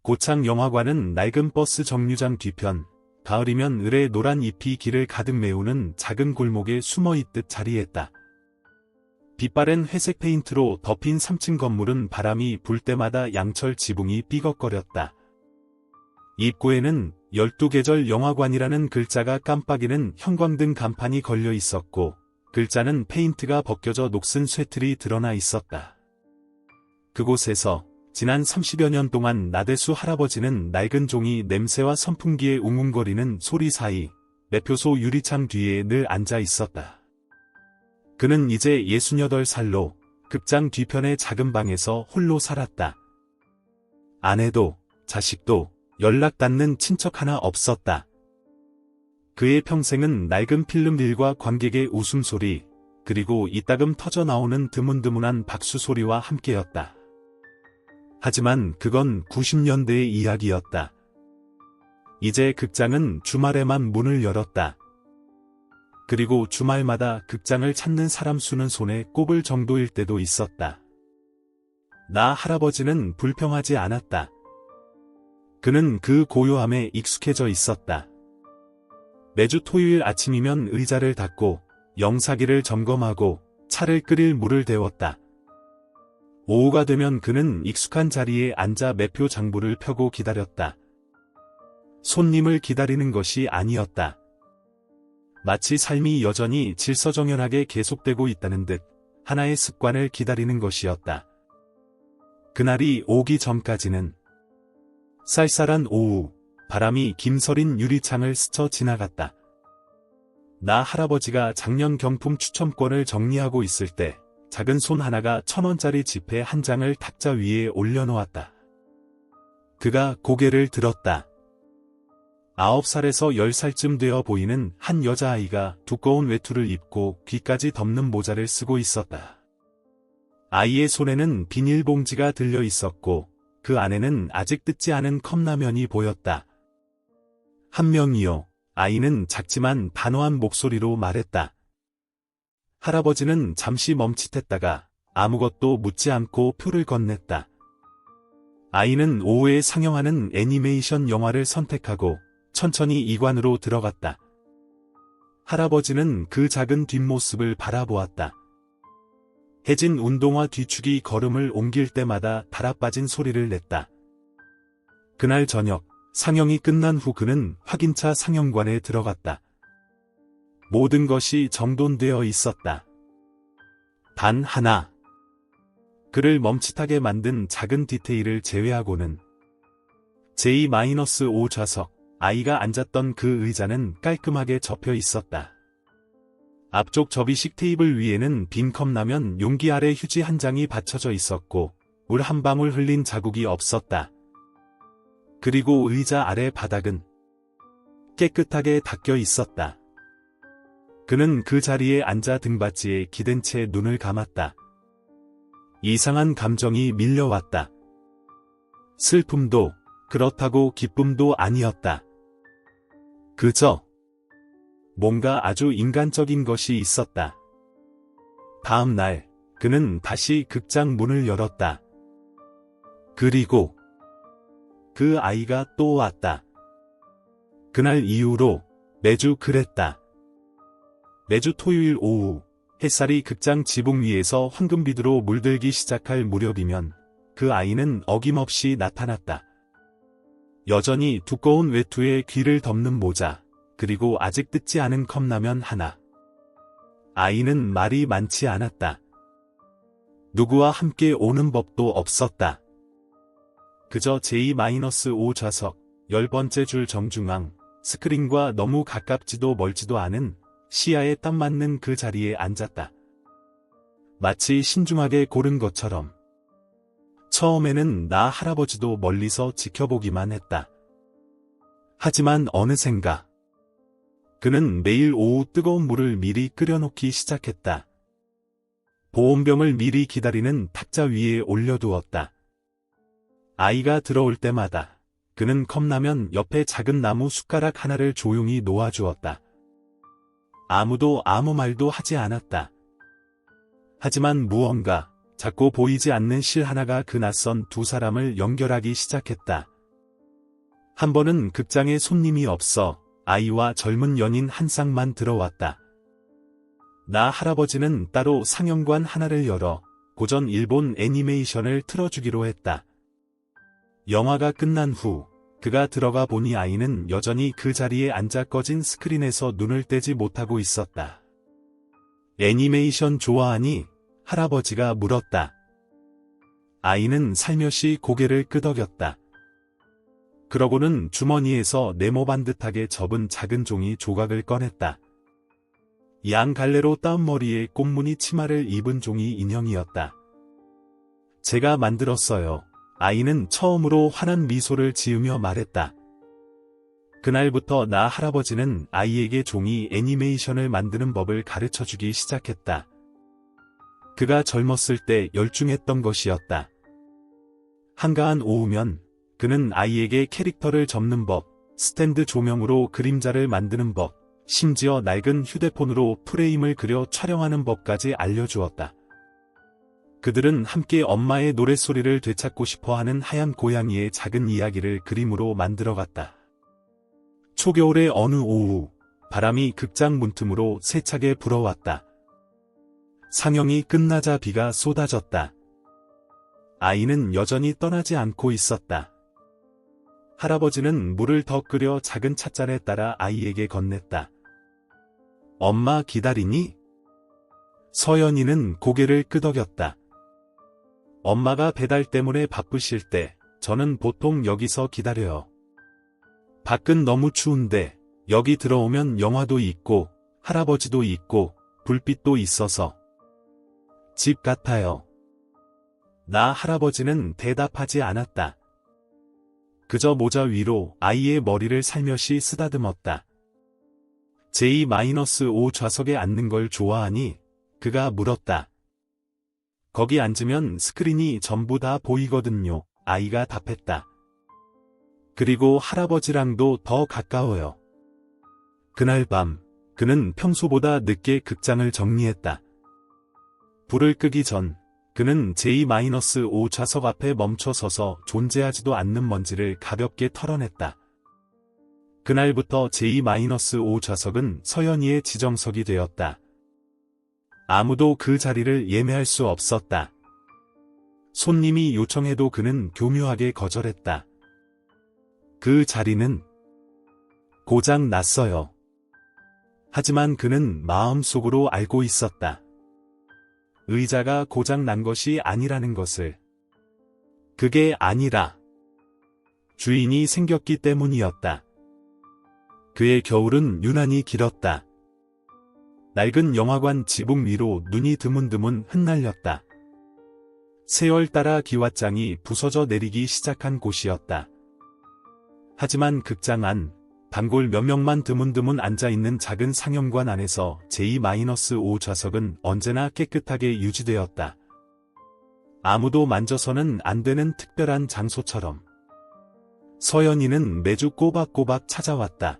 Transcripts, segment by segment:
고창 영화관은 낡은 버스 정류장 뒤편, 가을이면 을의 노란 잎이 길을 가득 메우는 작은 골목에 숨어있듯 자리했다. 빛바랜 회색 페인트로 덮인 3층 건물은 바람이 불 때마다 양철 지붕이 삐걱거렸다. 입구에는 12계절 영화관이라는 글자가 깜빡이는 형광등 간판이 걸려 있었고, 글자는 페인트가 벗겨져 녹슨 쇠틀이 드러나 있었다. 그곳에서 지난 30여 년 동안 나대수 할아버지는 낡은 종이 냄새와 선풍기의 웅웅거리는 소리 사이 매표소 유리창 뒤에 늘 앉아 있었다. 그는 이제 68살로 극장 뒤편의 작은 방에서 홀로 살았다. 아내도 자식도 연락 닿는 친척 하나 없었다. 그의 평생은 낡은 필름릴과 관객의 웃음소리, 그리고 이따금 터져나오는 드문드문한 박수소리와 함께였다. 하지만 그건 90년대의 이야기였다. 이제 극장은 주말에만 문을 열었다. 그리고 주말마다 극장을 찾는 사람 수는 손에 꼽을 정도일 때도 있었다. 나 할아버지는 불평하지 않았다. 그는 그 고요함에 익숙해져 있었다. 매주 토요일 아침이면 의자를 닫고 영사기를 점검하고 차를 끓일 물을 데웠다. 오후가 되면 그는 익숙한 자리에 앉아 매표 장부를 펴고 기다렸다. 손님을 기다리는 것이 아니었다. 마치 삶이 여전히 질서정연하게 계속되고 있다는 듯 하나의 습관을 기다리는 것이었다. 그날이 오기 전까지는 쌀쌀한 오후, 바람이 김서린 유리창을 스쳐 지나갔다. 나 할아버지가 작년 경품 추첨권을 정리하고 있을 때 작은 손 하나가 1,000원짜리 지폐 한 장을 탁자 위에 올려놓았다. 그가 고개를 들었다. 9살에서 10살쯤 되어 보이는 한 여자아이가 두꺼운 외투를 입고 귀까지 덮는 모자를 쓰고 있었다. 아이의 손에는 비닐봉지가 들려 있었고 그 안에는 아직 뜯지 않은 컵라면이 보였다. 한 명이요. 아이는 작지만 단호한 목소리로 말했다. 할아버지는 잠시 멈칫했다가 아무것도 묻지 않고 표를 건넸다. 아이는 오후에 상영하는 애니메이션 영화를 선택하고 천천히 이관으로 들어갔다. 할아버지는 그 작은 뒷모습을 바라보았다. 해진 운동화 뒤축이 걸음을 옮길 때마다 달아빠진 소리를 냈다. 그날 저녁, 상영이 끝난 후 그는 확인차 상영관에 들어갔다. 모든 것이 정돈되어 있었다. 단 하나. 그를 멈칫하게 만든 작은 디테일을 제외하고는 J-5 좌석, 아이가 앉았던 그 의자는 깔끔하게 접혀 있었다. 앞쪽 접이식 테이블 위에는 빈 컵라면 용기 아래 휴지 한 장이 받쳐져 있었고 물 한 방울 흘린 자국이 없었다. 그리고 의자 아래 바닥은 깨끗하게 닦여 있었다. 그는 그 자리에 앉아 등받이에 기댄 채 눈을 감았다. 이상한 감정이 밀려왔다. 슬픔도 그렇다고 기쁨도 아니었다. 그저 뭔가 아주 인간적인 것이 있었다. 다음 날 그는 다시 극장 문을 열었다. 그리고 그 아이가 또 왔다. 그날 이후로 매주 그랬다. 매주 토요일 오후 햇살이 극장 지붕 위에서 황금빛으로 물들기 시작할 무렵이면 그 아이는 어김없이 나타났다. 여전히 두꺼운 외투에 귀를 덮는 모자, 그리고 아직 뜯지 않은 컵라면 하나. 아이는 말이 많지 않았다. 누구와 함께 오는 법도 없었다. 그저 J-5 좌석, 10번째 줄 정중앙, 스크린과 너무 가깝지도 멀지도 않은 시야에 딱 맞는 그 자리에 앉았다. 마치 신중하게 고른 것처럼. 처음에는 나 할아버지도 멀리서 지켜보기만 했다. 하지만 어느샌가 그는 매일 오후 뜨거운 물을 미리 끓여놓기 시작했다. 보온병을 미리 기다리는 탁자 위에 올려두었다. 아이가 들어올 때마다 그는 컵라면 옆에 작은 나무 숟가락 하나를 조용히 놓아주었다. 아무도 아무 말도 하지 않았다. 하지만 무언가 작고 보이지 않는 실 하나가 그 낯선 두 사람을 연결하기 시작했다. 한 번은 극장에 손님이 없어 아이와 젊은 연인 한 쌍만 들어왔다. 나 할아버지는 따로 상영관 하나를 열어 고전 일본 애니메이션을 틀어주기로 했다. 영화가 끝난 후 그가 들어가 보니 아이는 여전히 그 자리에 앉아 꺼진 스크린에서 눈을 떼지 못하고 있었다. 애니메이션 좋아하니? 할아버지가 물었다. 아이는 살며시 고개를 끄덕였다. 그러고는 주머니에서 네모 반듯하게 접은 작은 종이 조각을 꺼냈다. 양 갈래로 따은 머리에 꽃무늬 치마를 입은 종이 인형이었다. 제가 만들었어요. 아이는 처음으로 환한 미소를 지으며 말했다. 그날부터 나 할아버지는 아이에게 종이 애니메이션을 만드는 법을 가르쳐주기 시작했다. 그가 젊었을 때 열중했던 것이었다. 한가한 오후면 그는 아이에게 캐릭터를 접는 법, 스탠드 조명으로 그림자를 만드는 법, 심지어 낡은 휴대폰으로 프레임을 그려 촬영하는 법까지 알려주었다. 그들은 함께 엄마의 노랫소리를 되찾고 싶어하는 하얀 고양이의 작은 이야기를 그림으로 만들어갔다. 초겨울의 어느 오후, 바람이 극장 문틈으로 세차게 불어왔다. 상영이 끝나자 비가 쏟아졌다. 아이는 여전히 떠나지 않고 있었다. 할아버지는 물을 더 끓여 작은 찻잔에 따라 아이에게 건넸다. 엄마 기다리니? 서연이는 고개를 끄덕였다. 엄마가 배달 때문에 바쁘실 때 저는 보통 여기서 기다려요. 밖은 너무 추운데 여기 들어오면 영화도 있고 할아버지도 있고 불빛도 있어서 집 같아요. 나 할아버지는 대답하지 않았다. 그저 모자 위로 아이의 머리를 살며시 쓰다듬었다. J-5 좌석에 앉는 걸 좋아하니? 그가 물었다. 거기 앉으면 스크린이 전부 다 보이거든요. 아이가 답했다. 그리고 할아버지랑도 더 가까워요. 그날 밤, 그는 평소보다 늦게 극장을 정리했다. 불을 끄기 전, 그는 J-5 좌석 앞에 멈춰 서서 존재하지도 않는 먼지를 가볍게 털어냈다. 그날부터 J-5 좌석은 서연이의 지정석이 되었다. 아무도 그 자리를 예매할 수 없었다. 손님이 요청해도 그는 교묘하게 거절했다. 그 자리는 고장 났어요. 하지만 그는 마음속으로 알고 있었다. 의자가 고장 난 것이 아니라는 것을. 그게 아니라 주인이 생겼기 때문이었다. 그의 겨울은 유난히 길었다. 낡은 영화관 지붕 위로 눈이 드문드문 흩날렸다. 세월 따라 기왓장이 부서져 내리기 시작한 곳이었다. 하지만 극장 안, 단골 몇 명만 드문드문 앉아있는 작은 상영관 안에서 J-5 좌석은 언제나 깨끗하게 유지되었다. 아무도 만져서는 안 되는 특별한 장소처럼. 서연이는 매주 꼬박꼬박 찾아왔다.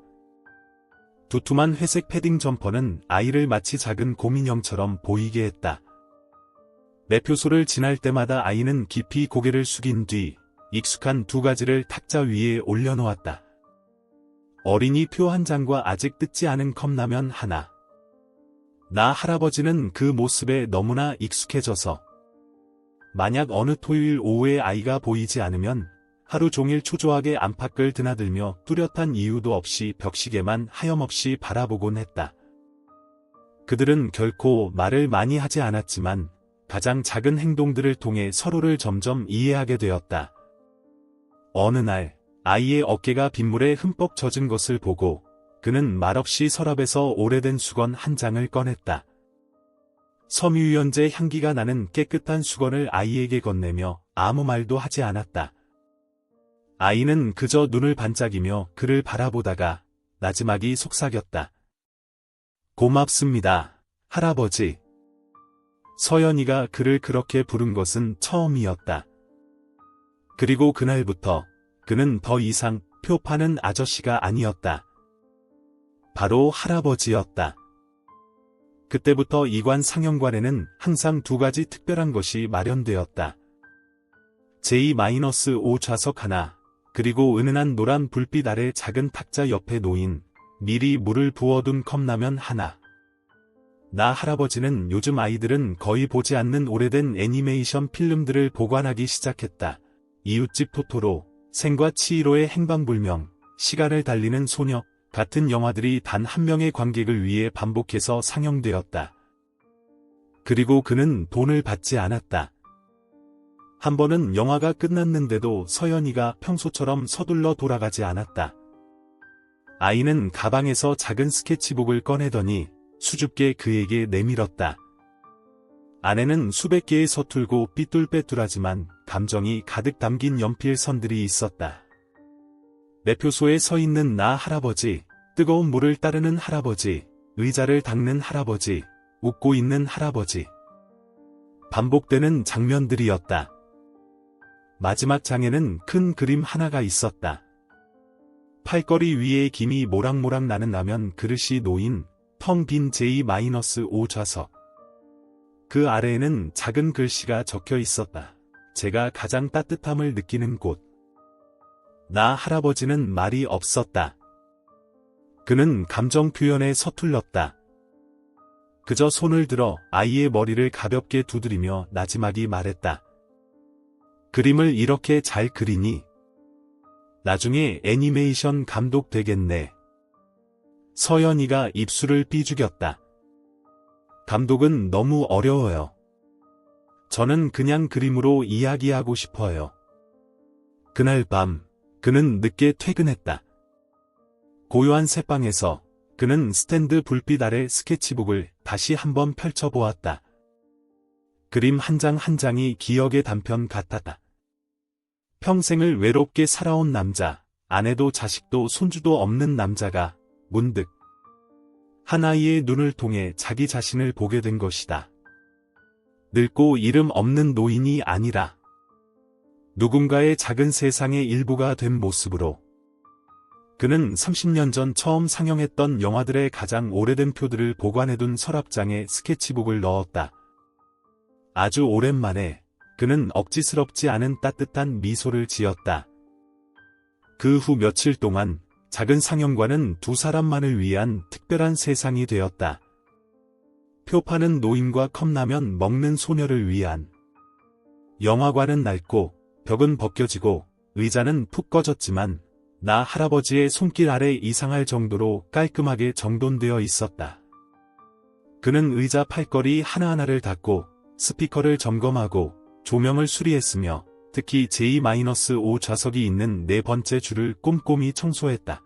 두툼한 회색 패딩 점퍼는 아이를 마치 작은 곰인형처럼 보이게 했다. 매표소를 지날 때마다 아이는 깊이 고개를 숙인 뒤 익숙한 두 가지를 탁자 위에 올려놓았다. 어린이표 한 장과 아직 뜯지 않은 컵라면 하나. 나 할아버지는 그 모습에 너무나 익숙해져서 만약 어느 토요일 오후에 아이가 보이지 않으면 하루 종일 초조하게 안팎을 드나들며 뚜렷한 이유도 없이 벽시계만 하염없이 바라보곤 했다. 그들은 결코 말을 많이 하지 않았지만 가장 작은 행동들을 통해 서로를 점점 이해하게 되었다. 어느 날 아이의 어깨가 빗물에 흠뻑 젖은 것을 보고 그는 말없이 서랍에서 오래된 수건 한 장을 꺼냈다. 섬유유연제 향기가 나는 깨끗한 수건을 아이에게 건네며 아무 말도 하지 않았다. 아이는 그저 눈을 반짝이며 그를 바라보다가 나지막이 속삭였다. 고맙습니다, 할아버지. 서연이가 그를 그렇게 부른 것은 처음이었다. 그리고 그날부터 그는 더 이상 표 파는 아저씨가 아니었다. 바로 할아버지였다. 그때부터 이관 상영관에는 항상 두 가지 특별한 것이 마련되었다. J-5 좌석 하나, 그리고 은은한 노란 불빛 아래 작은 탁자 옆에 놓인 미리 물을 부어둔 컵라면 하나. 나 할아버지는 요즘 아이들은 거의 보지 않는 오래된 애니메이션 필름들을 보관하기 시작했다. 이웃집 토토로, 생과 치히로의 행방불명, 시간을 달리는 소녀 같은 영화들이 단 한 명의 관객을 위해 반복해서 상영되었다. 그리고 그는 돈을 받지 않았다. 한 번은 영화가 끝났는데도 서연이가 평소처럼 서둘러 돌아가지 않았다. 아이는 가방에서 작은 스케치북을 꺼내더니 수줍게 그에게 내밀었다. 안에는 수백 개의 서툴고 삐뚤빼뚤하지만 감정이 가득 담긴 연필선들이 있었다. 매표소에 서 있는 나 할아버지, 뜨거운 물을 따르는 할아버지, 의자를 닦는 할아버지, 웃고 있는 할아버지. 반복되는 장면들이었다. 마지막 장에는 큰 그림 하나가 있었다. 팔걸이 위에 김이 모락모락 나는 라면 그릇이 놓인 텅 빈 J-5 좌석. 그 아래에는 작은 글씨가 적혀 있었다. 제가 가장 따뜻함을 느끼는 곳. 나 할아버지는 말이 없었다. 그는 감정 표현에 서툴렀다. 그저 손을 들어 아이의 머리를 가볍게 두드리며 나지막이 말했다. 그림을 이렇게 잘 그리니? 나중에 애니메이션 감독 되겠네. 서연이가 입술을 삐죽였다. 감독은 너무 어려워요. 저는 그냥 그림으로 이야기하고 싶어요. 그날 밤, 그는 늦게 퇴근했다. 고요한 새방에서 그는 스탠드 불빛 아래 스케치북을 다시 한번 펼쳐보았다. 그림 한 장 한 장이 기억의 단편 같았다. 평생을 외롭게 살아온 남자, 아내도 자식도 손주도 없는 남자가 문득 한 아이의 눈을 통해 자기 자신을 보게 된 것이다. 늙고 이름 없는 노인이 아니라 누군가의 작은 세상의 일부가 된 모습으로. 그는 30년 전 처음 상영했던 영화들의 가장 오래된 표들을 보관해둔 서랍장에 스케치북을 넣었다. 아주 오랜만에 그는 억지스럽지 않은 따뜻한 미소를 지었다. 그 후 며칠 동안 작은 상영관은 두 사람만을 위한 특별한 세상이 되었다. 표 파는 노인과 컵라면 먹는 소녀를 위한. 영화관은 낡고 벽은 벗겨지고 의자는 푹 꺼졌지만 나 할아버지의 손길 아래 이상할 정도로 깔끔하게 정돈되어 있었다. 그는 의자 팔걸이 하나하나를 닦고 스피커를 점검하고 조명을 수리했으며 특히 J-5 좌석이 있는 네 번째 줄을 꼼꼼히 청소했다.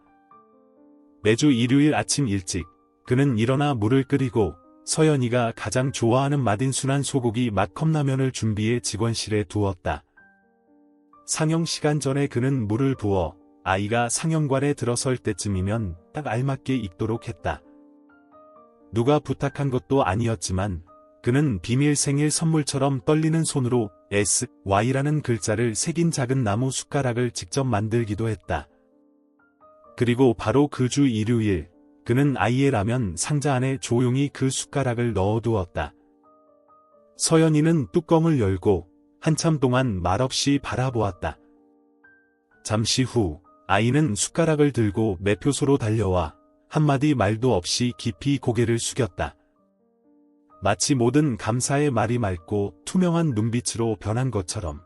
매주 일요일 아침 일찍 그는 일어나 물을 끓이고 서연이가 가장 좋아하는 맛인 순한 소고기 맛 컵라면을 준비해 직원실에 두었다. 상영 시간 전에 그는 물을 부어 아이가 상영관에 들어설 때쯤이면 딱 알맞게 익도록 했다. 누가 부탁한 것도 아니었지만 그는 비밀 생일 선물처럼 떨리는 손으로 SY라는 글자를 새긴 작은 나무 숟가락을 직접 만들기도 했다. 그리고 바로 그 주 일요일, 그는 아이의 라면 상자 안에 조용히 그 숟가락을 넣어두었다. 서연이는 뚜껑을 열고 한참 동안 말없이 바라보았다. 잠시 후 아이는 숟가락을 들고 매표소로 달려와 한마디 말도 없이 깊이 고개를 숙였다. 마치 모든 감사의 말이 맑고 투명한 눈빛으로 변한 것처럼.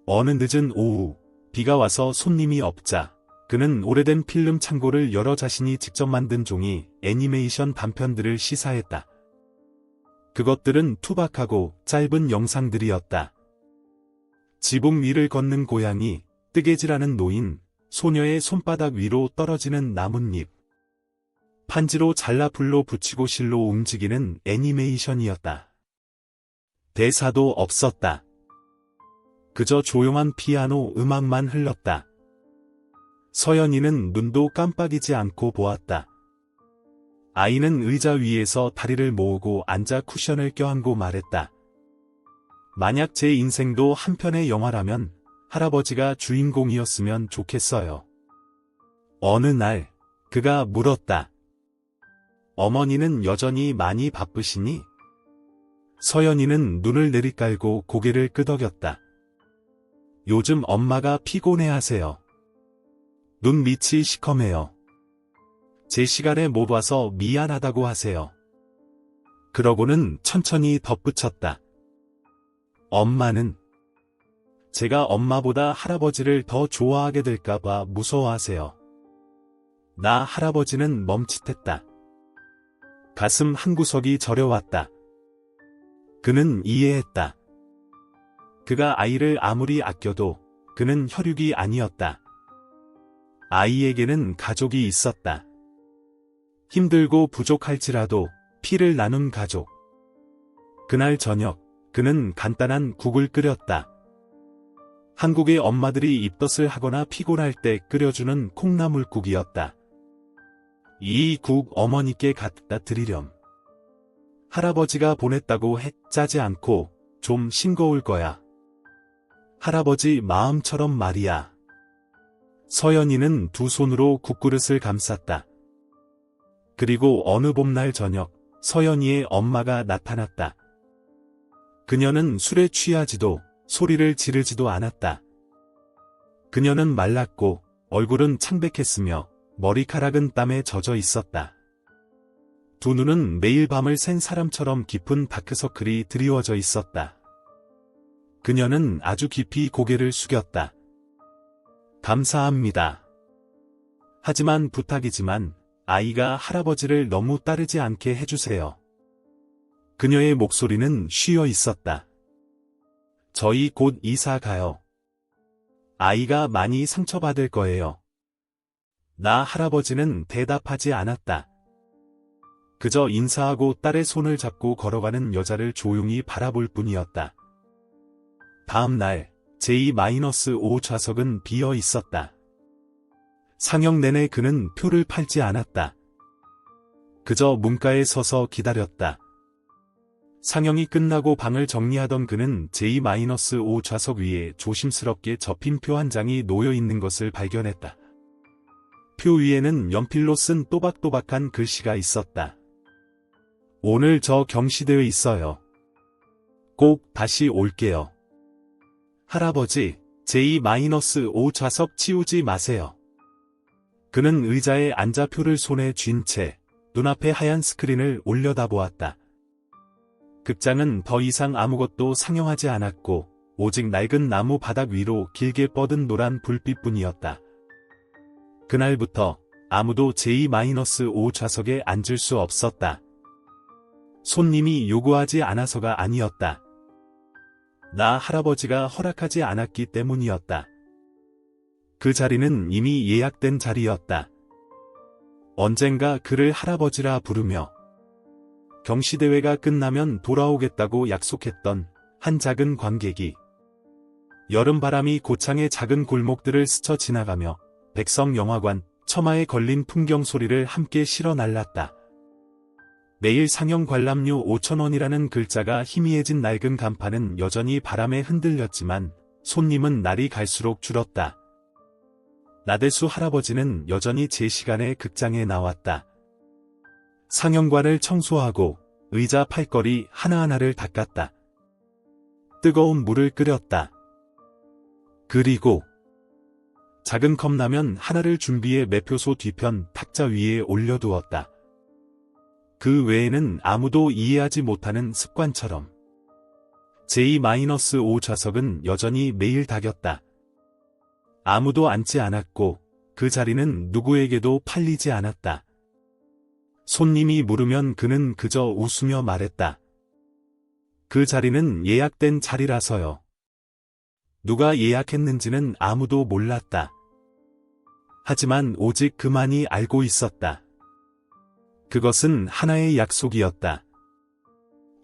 어느 늦은 오후, 비가 와서 손님이 없자 그는 오래된 필름 창고를 열어 자신이 직접 만든 종이 애니메이션 단편들을 시사했다. 그것들은 투박하고 짧은 영상들이었다. 지붕 위를 걷는 고양이, 뜨개질하는 노인, 소녀의 손바닥 위로 떨어지는 나뭇잎. 판지로 잘라 불로 붙이고 실로 움직이는 애니메이션이었다. 대사도 없었다. 그저 조용한 피아노 음악만 흘렀다. 서연이는 눈도 깜빡이지 않고 보았다. 아이는 의자 위에서 다리를 모으고 앉아 쿠션을 껴안고 말했다. 만약 제 인생도 한 편의 영화라면 할아버지가 주인공이었으면 좋겠어요. 어느 날 그가 물었다. 어머니는 여전히 많이 바쁘시니? 서연이는 눈을 내리깔고 고개를 끄덕였다. 요즘 엄마가 피곤해하세요. 눈 밑이 시커매요. 제 시간에 못 와서 미안하다고 하세요. 그러고는 천천히 덧붙였다. 엄마는 제가 엄마보다 할아버지를 더 좋아하게 될까봐 무서워하세요. 나 할아버지는 멈칫했다. 가슴 한구석이 저려왔다. 그는 이해했다. 그가 아이를 아무리 아껴도 그는 혈육이 아니었다. 아이에게는 가족이 있었다. 힘들고 부족할지라도 피를 나눈 가족. 그날 저녁 그는 간단한 국을 끓였다. 한국의 엄마들이 입덧을 하거나 피곤할 때 끓여주는 콩나물국이었다. 이 국 어머니께 갖다 드리렴. 할아버지가 보냈다고 해. 짜지 않고 좀 싱거울 거야. 할아버지 마음처럼 말이야. 서연이는 두 손으로 국그릇을 감쌌다. 그리고 어느 봄날 저녁 서연이의 엄마가 나타났다. 그녀는 술에 취하지도 소리를 지르지도 않았다. 그녀는 말랐고 얼굴은 창백했으며 머리카락은 땀에 젖어 있었다. 두 눈은 매일 밤을 샌 사람처럼 깊은 다크서클이 드리워져 있었다. 그녀는 아주 깊이 고개를 숙였다. 감사합니다. 하지만 부탁이지만 아이가 할아버지를 너무 따르지 않게 해주세요. 그녀의 목소리는 쉬어 있었다. 저희 곧 이사 가요. 아이가 많이 상처받을 거예요. 나 할아버지는 대답하지 않았다. 그저 인사하고 딸의 손을 잡고 걸어가는 여자를 조용히 바라볼 뿐이었다. 다음 날 J-5 좌석은 비어 있었다. 상영 내내 그는 표를 팔지 않았다. 그저 문가에 서서 기다렸다. 상영이 끝나고 방을 정리하던 그는 J-5 좌석 위에 조심스럽게 접힌 표 한 장이 놓여 있는 것을 발견했다. 표 위에는 연필로 쓴 또박또박한 글씨가 있었다. 오늘 저 경시대회 있어요. 꼭 다시 올게요. 할아버지, J-5 좌석 치우지 마세요. 그는 의자에 앉아 표를 손에 쥔 채 눈앞에 하얀 스크린을 올려다보았다. 극장은 더 이상 아무것도 상영하지 않았고 오직 낡은 나무 바닥 위로 길게 뻗은 노란 불빛뿐이었다. 그날부터 아무도 J-5 좌석에 앉을 수 없었다. 손님이 요구하지 않아서가 아니었다. 나 할아버지가 허락하지 않았기 때문이었다. 그 자리는 이미 예약된 자리였다. 언젠가 그를 할아버지라 부르며 경시대회가 끝나면 돌아오겠다고 약속했던 한 작은 관객이 여름바람이 고창의 작은 골목들을 스쳐 지나가며 백성영화관, 처마에 걸린 풍경 소리를 함께 실어 날랐다. 매일 상영 관람료 5,000원이라는 글자가 희미해진 낡은 간판은 여전히 바람에 흔들렸지만 손님은 날이 갈수록 줄었다. 나대수 할아버지는 여전히 제 시간에 극장에 나왔다. 상영관을 청소하고 의자 팔걸이 하나하나를 닦았다. 뜨거운 물을 끓였다. 그리고 작은 컵라면 하나를 준비해 매표소 뒤편 탁자 위에 올려두었다. 그 외에는 아무도 이해하지 못하는 습관처럼 J-5 좌석은 여전히 매일 닦였다. 아무도 앉지 않았고 그 자리는 누구에게도 팔리지 않았다. 손님이 물으면 그는 그저 웃으며 말했다. 그 자리는 예약된 자리라서요. 누가 예약했는지는 아무도 몰랐다. 하지만 오직 그만이 알고 있었다. 그것은 하나의 약속이었다.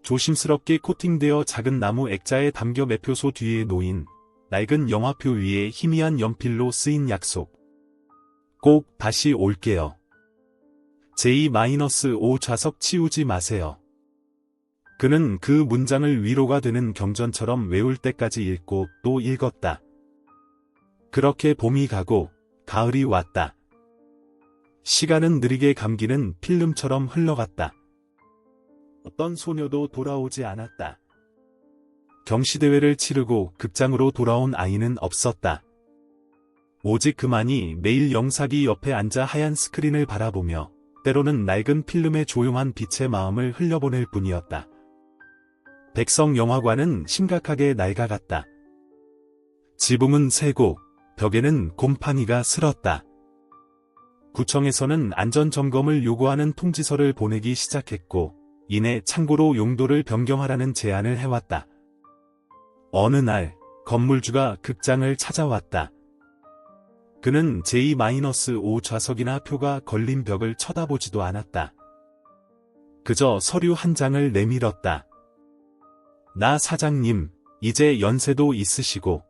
조심스럽게 코팅되어 작은 나무 액자에 담겨 매표소 뒤에 놓인 낡은 영화표 위에 희미한 연필로 쓰인 약속. 꼭 다시 올게요. J-5 좌석 치우지 마세요. 그는 그 문장을 위로가 되는 경전처럼 외울 때까지 읽고 또 읽었다. 그렇게 봄이 가고 가을이 왔다. 시간은 느리게 감기는 필름처럼 흘러갔다. 어떤 소녀도 돌아오지 않았다. 경시대회를 치르고 극장으로 돌아온 아이는 없었다. 오직 그만이 매일 영사기 옆에 앉아 하얀 스크린을 바라보며 때로는 낡은 필름의 조용한 빛의 마음을 흘려보낼 뿐이었다. 백성영화관은 심각하게 낡아갔다. 지붕은 새고 벽에는 곰팡이가 슬었다. 구청에서는 안전점검을 요구하는 통지서를 보내기 시작했고 이내 창고로 용도를 변경하라는 제안을 해왔다. 어느 날 건물주가 극장을 찾아왔다. 그는 J-5 좌석이나 표가 걸린 벽을 쳐다보지도 않았다. 그저 서류 한 장을 내밀었다. 나 사장님, 이제 연세도 있으시고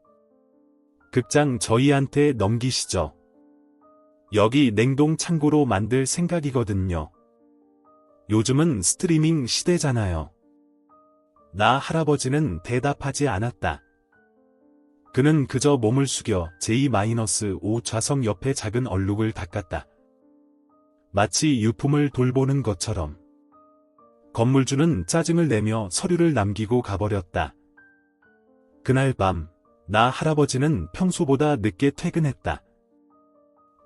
극장 저희한테 넘기시죠. 여기 냉동 창고로 만들 생각이거든요. 요즘은 스트리밍 시대잖아요. 나 할아버지는 대답하지 않았다. 그는 그저 몸을 숙여 J-5 좌석 옆에 작은 얼룩을 닦았다. 마치 유품을 돌보는 것처럼. 건물주는 짜증을 내며 서류를 남기고 가버렸다. 그날 밤, 나 할아버지는 평소보다 늦게 퇴근했다.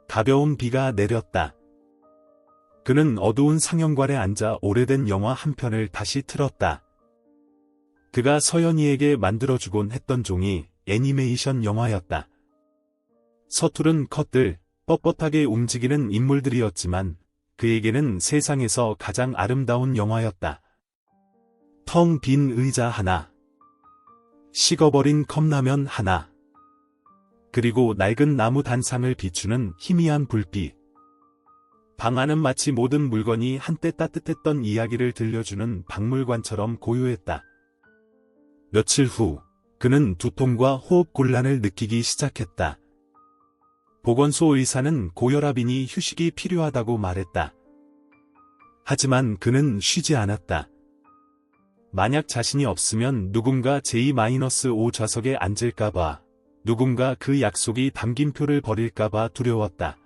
가벼운 비가 내렸다. 그는 어두운 상영관에 앉아 오래된 영화 한 편을 다시 틀었다. 그가 서연이에게 만들어주곤 했던 종이 애니메이션 영화였다. 서투른 컷들, 뻣뻣하게 움직이는 인물들이었지만 그에게는 세상에서 가장 아름다운 영화였다. 텅 빈 의자 하나, 식어버린 컵라면 하나, 그리고 낡은 나무 단상을 비추는 희미한 불빛. 방 안은 마치 모든 물건이 한때 따뜻했던 이야기를 들려주는 박물관처럼 고요했다. 며칠 후, 그는 두통과 호흡 곤란을 느끼기 시작했다. 보건소 의사는 고혈압이니 휴식이 필요하다고 말했다. 하지만 그는 쉬지 않았다. 만약 자신이 없으면 누군가 J-5 좌석에 앉을까봐, 누군가 그 약속이 담긴 표를 버릴까봐 두려웠다.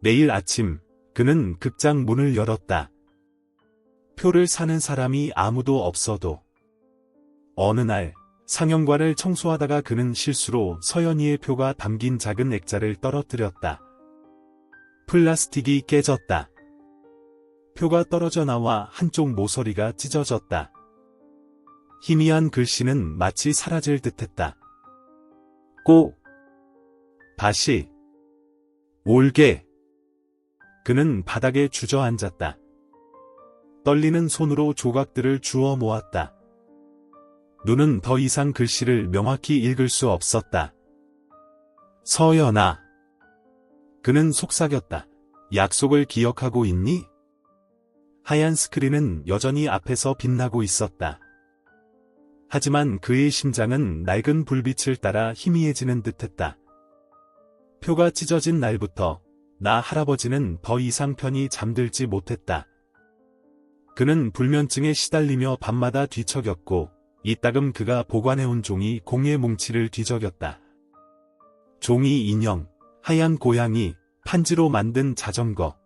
매일 아침, 그는 극장 문을 열었다. 표를 사는 사람이 아무도 없어도. 어느 날, 상영관을 청소하다가 그는 실수로 서연이의 표가 담긴 작은 액자를 떨어뜨렸다. 플라스틱이 깨졌다. 표가 떨어져 나와 한쪽 모서리가 찢어졌다. 희미한 글씨는 마치 사라질 듯했다. 꼭 다시 올게. 그는 바닥에 주저앉았다. 떨리는 손으로 조각들을 주워 모았다. 눈은 더 이상 글씨를 명확히 읽을 수 없었다. 서연아. 그는 속삭였다. 약속을 기억하고 있니? 하얀 스크린은 여전히 앞에서 빛나고 있었다. 하지만 그의 심장은 낡은 불빛을 따라 희미해지는 듯했다. 표가 찢어진 날부터 나 할아버지는 더 이상 편히 잠들지 못했다. 그는 불면증에 시달리며 밤마다 뒤척였고 이따금 그가 보관해온 종이 공예 뭉치를 뒤적였다. 종이 인형, 하얀 고양이, 판지로 만든 자전거.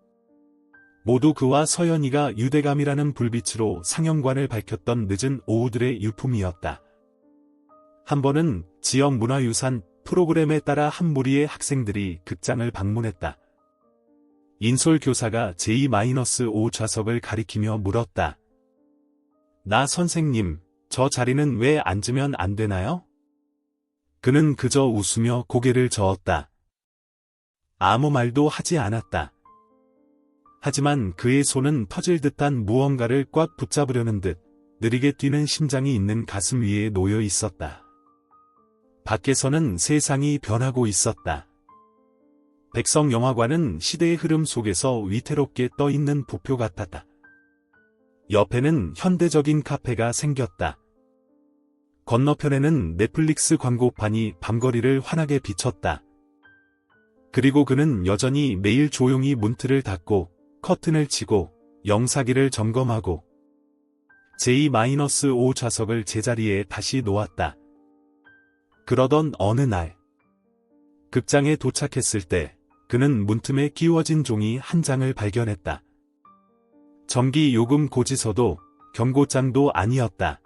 모두 그와 서연이가 유대감이라는 불빛으로 상영관을 밝혔던 늦은 오후들의 유품이었다. 한 번은 지역 문화유산 프로그램에 따라 한 무리의 학생들이 극장을 방문했다. 인솔 교사가 J-5 좌석을 가리키며 물었다. 나 선생님, 저 자리는 왜 앉으면 안 되나요? 그는 그저 웃으며 고개를 저었다. 아무 말도 하지 않았다. 하지만 그의 손은 터질 듯한 무언가를 꽉 붙잡으려는 듯 느리게 뛰는 심장이 있는 가슴 위에 놓여 있었다. 밖에서는 세상이 변하고 있었다. 백성영화관은 시대의 흐름 속에서 위태롭게 떠있는 부표 같았다. 옆에는 현대적인 카페가 생겼다. 건너편에는 넷플릭스 광고판이 밤거리를 환하게 비췄다. 그리고 그는 여전히 매일 조용히 문틀을 닫고 커튼을 치고 영사기를 점검하고 J-5 좌석을 제자리에 다시 놓았다. 그러던 어느 날 극장에 도착했을 때 그는 문틈에 끼워진 종이 한 장을 발견했다. 전기 요금 고지서도 경고장도 아니었다.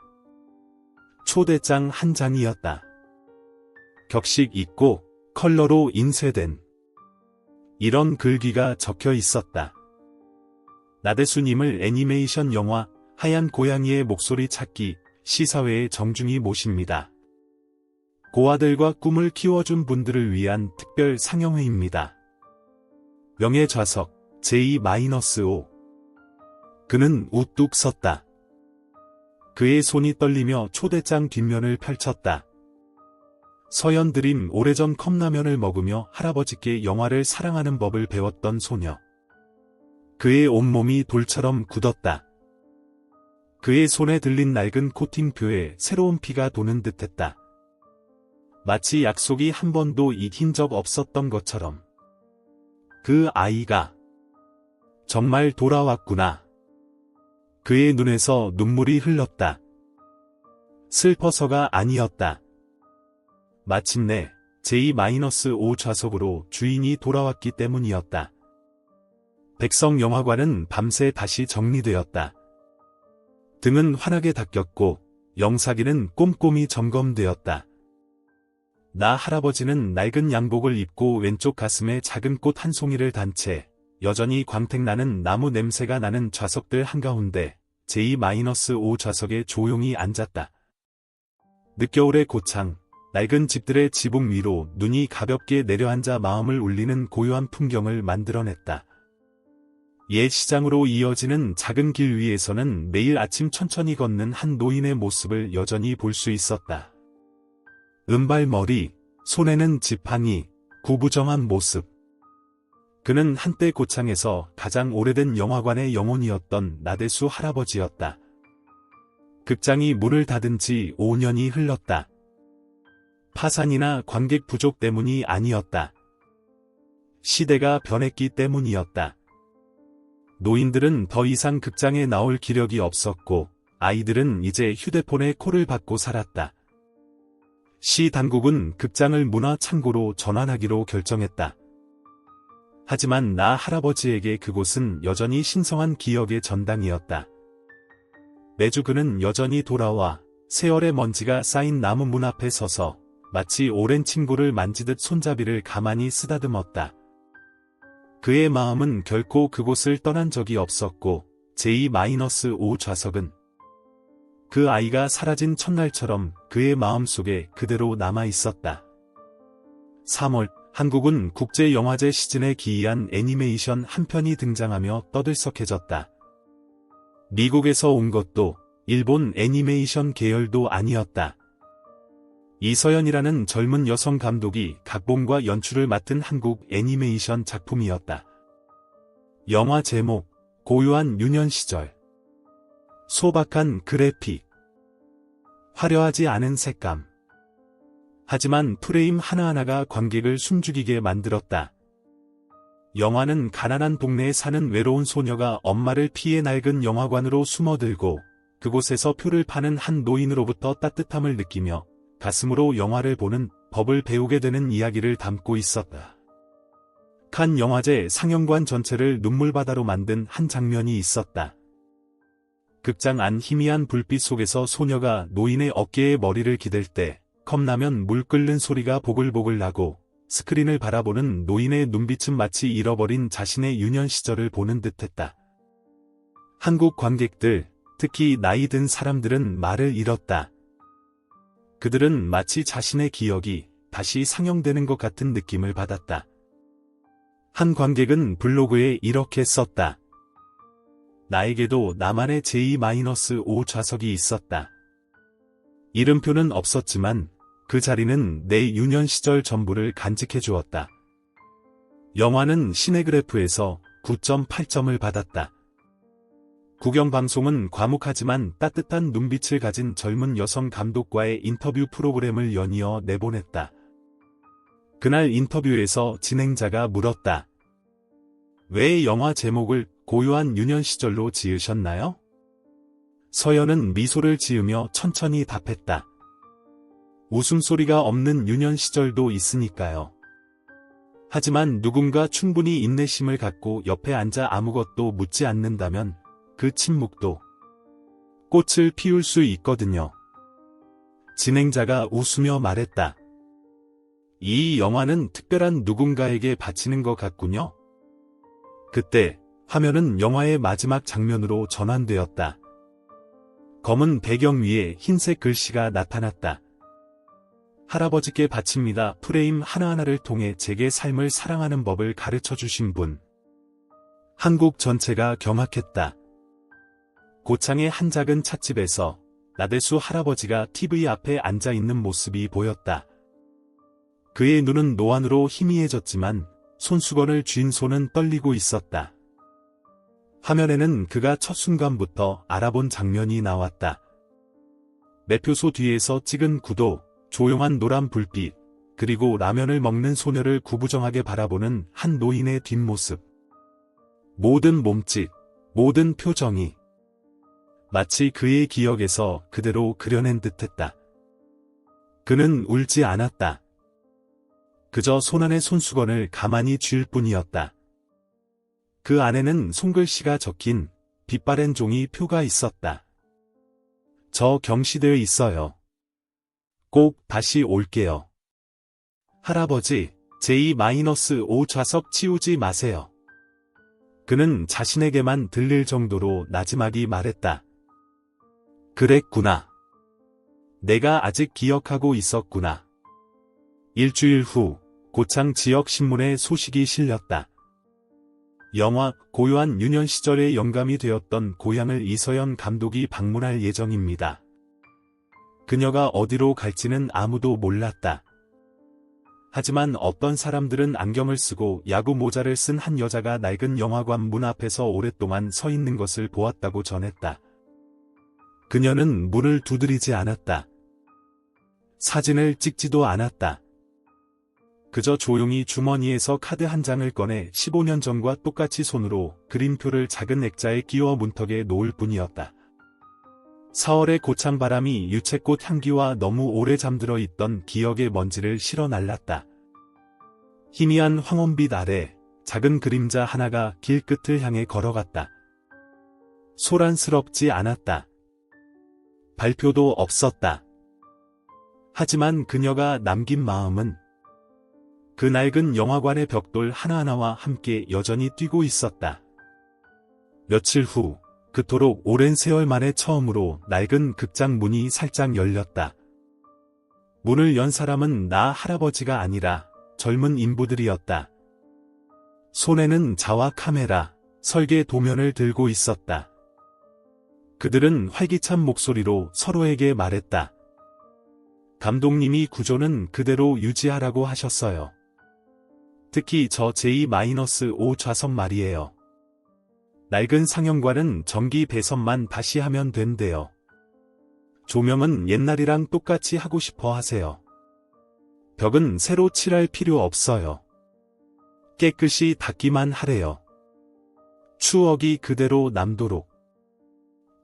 초대장 한 장이었다. 격식 있고 컬러로 인쇄된 이런 글귀가 적혀 있었다. 나대수님을 애니메이션 영화 하얀 고양이의 목소리 찾기 시사회에 정중히 모십니다. 고아들과 꿈을 키워준 분들을 위한 특별 상영회입니다. 명예좌석 J-5. 그는 우뚝 섰다. 그의 손이 떨리며 초대장 뒷면을 펼쳤다. 서연드림 오래전 컵라면을 먹으며 할아버지께 영화를 사랑하는 법을 배웠던 소녀. 그의 온몸이 돌처럼 굳었다. 그의 손에 들린 낡은 코팅표에 새로운 피가 도는 듯했다. 마치 약속이 한 번도 잊힌 적 없었던 것처럼. 그 아이가 정말 돌아왔구나. 그의 눈에서 눈물이 흘렀다. 슬퍼서가 아니었다. 마침내 J-5 좌석으로 주인이 돌아왔기 때문이었다. 백성영화관은 밤새 다시 정리되었다. 등은 환하게 닦였고 영사기는 꼼꼼히 점검되었다. 나 할아버지는 낡은 양복을 입고 왼쪽 가슴에 작은 꽃 한 송이를 단 채 여전히 광택나는 나무 냄새가 나는 좌석들 한가운데 J-5 좌석에 조용히 앉았다. 늦겨울의 고창, 낡은 집들의 지붕 위로 눈이 가볍게 내려앉아 마음을 울리는 고요한 풍경을 만들어냈다. 옛 시장으로 이어지는 작은 길 위에서는 매일 아침 천천히 걷는 한 노인의 모습을 여전히 볼 수 있었다. 은발머리, 손에는 지팡이, 구부정한 모습. 그는 한때 고창에서 가장 오래된 영화관의 영혼이었던 나대수 할아버지였다. 극장이 문을 닫은 지 5년이 흘렀다. 파산이나 관객 부족 때문이 아니었다. 시대가 변했기 때문이었다. 노인들은 더 이상 극장에 나올 기력이 없었고 아이들은 이제 휴대폰에 콜을 받고 살았다. 시 당국은 극장을 문화창고로 전환하기로 결정했다. 하지만 나 할아버지에게 그곳은 여전히 신성한 기억의 전당이었다. 매주 그는 여전히 돌아와 세월의 먼지가 쌓인 나무 문 앞에 서서 마치 오랜 친구를 만지듯 손잡이를 가만히 쓰다듬었다. 그의 마음은 결코 그곳을 떠난 적이 없었고 J-5 좌석은 그 아이가 사라진 첫날처럼 그의 마음속에 그대로 남아 있었다. 3월, 한국은 국제영화제 시즌에 기이한 애니메이션 한 편이 등장하며 떠들썩해졌다. 미국에서 온 것도 일본 애니메이션 계열도 아니었다. 이서연이라는 젊은 여성 감독이 각본과 연출을 맡은 한국 애니메이션 작품이었다. 영화 제목, 고요한 유년 시절. 소박한 그래픽. 화려하지 않은 색감. 하지만 프레임 하나하나가 관객을 숨죽이게 만들었다. 영화는 가난한 동네에 사는 외로운 소녀가 엄마를 피해 낡은 영화관으로 숨어들고 그곳에서 표를 파는 한 노인으로부터 따뜻함을 느끼며 가슴으로 영화를 보는 법을 배우게 되는 이야기를 담고 있었다. 칸 영화제 상영관 전체를 눈물바다로 만든 한 장면이 있었다. 극장 안 희미한 불빛 속에서 소녀가 노인의 어깨에 머리를 기댈 때 컵라면 물 끓는 소리가 보글보글 나고 스크린을 바라보는 노인의 눈빛은 마치 잃어버린 자신의 유년 시절을 보는 듯했다. 한국 관객들, 특히 나이 든 사람들은 말을 잃었다. 그들은 마치 자신의 기억이 다시 상영되는 것 같은 느낌을 받았다. 한 관객은 블로그에 이렇게 썼다. 나에게도 나만의 J-5 좌석이 있었다. 이름표는 없었지만 그 자리는 내 유년 시절 전부를 간직해 주었다. 영화는 시네그래프에서 9.8점을 받았다. 국영방송은 과묵하지만 따뜻한 눈빛을 가진 젊은 여성 감독과의 인터뷰 프로그램을 연이어 내보냈다. 그날 인터뷰에서 진행자가 물었다. 왜 영화 제목을 고요한 유년 시절로 지으셨나요? 서연은 미소를 지으며 천천히 답했다. 웃음소리가 없는 유년 시절도 있으니까요. 하지만 누군가 충분히 인내심을 갖고 옆에 앉아 아무것도 묻지 않는다면 그 침묵도 꽃을 피울 수 있거든요. 진행자가 웃으며 말했다. 이 영화는 특별한 누군가에게 바치는 것 같군요. 그때 화면은 영화의 마지막 장면으로 전환되었다. 검은 배경 위에 흰색 글씨가 나타났다. 할아버지께 바칩니다. 프레임 하나하나를 통해 제게 삶을 사랑하는 법을 가르쳐 주신 분. 한국 전체가 경악했다. 고창의 한 작은 찻집에서 나대수 할아버지가 TV 앞에 앉아 있는 모습이 보였다. 그의 눈은 노안으로 희미해졌지만 손수건을 쥔 손은 떨리고 있었다. 화면에는 그가 첫 순간부터 알아본 장면이 나왔다. 매표소 뒤에서 찍은 구도, 조용한 노란 불빛, 그리고 라면을 먹는 소녀를 구부정하게 바라보는 한 노인의 뒷모습. 모든 몸짓, 모든 표정이 마치 그의 기억에서 그대로 그려낸 듯했다. 그는 울지 않았다. 그저 손안의 손수건을 가만히 쥘 뿐이었다. 그 안에는 손글씨가 적힌 빛바랜 종이 표가 있었다. 저 경시되어 있어요. 꼭 다시 올게요. 할아버지, J-5 좌석 치우지 마세요. 그는 자신에게만 들릴 정도로 나지막이 말했다. 그랬구나. 내가 아직 기억하고 있었구나. 일주일 후 고창 지역 신문에 소식이 실렸다. 영화 고요한 유년 시절의 영감이 되었던 고향을 이서연 감독이 방문할 예정입니다. 그녀가 어디로 갈지는 아무도 몰랐다. 하지만 어떤 사람들은 안경을 쓰고 야구 모자를 쓴 한 여자가 낡은 영화관 문 앞에서 오랫동안 서 있는 것을 보았다고 전했다. 그녀는 문을 두드리지 않았다. 사진을 찍지도 않았다. 그저 조용히 주머니에서 카드 한 장을 꺼내 15년 전과 똑같이 손으로 그림표를 작은 액자에 끼워 문턱에 놓을 뿐이었다. 4월의 고창 바람이 유채꽃 향기와 너무 오래 잠들어 있던 기억의 먼지를 실어 날랐다. 희미한 황혼빛 아래 작은 그림자 하나가 길끝을 향해 걸어갔다. 소란스럽지 않았다. 발표도 없었다. 하지만 그녀가 남긴 마음은 그 낡은 영화관의 벽돌 하나하나와 함께 여전히 뛰고 있었다. 며칠 후 그토록 오랜 세월 만에 처음으로 낡은 극장 문이 살짝 열렸다. 문을 연 사람은 나 할아버지가 아니라 젊은 인부들이었다. 손에는 자와 카메라, 설계 도면을 들고 있었다. 그들은 활기찬 목소리로 서로에게 말했다. 감독님이 구조는 그대로 유지하라고 하셨어요. 특히 저 J-5 좌석 말이에요. 낡은 상영관은 전기 배선만 다시 하면 된대요. 조명은 옛날이랑 똑같이 하고 싶어 하세요. 벽은 새로 칠할 필요 없어요. 깨끗이 닦기만 하래요. 추억이 그대로 남도록.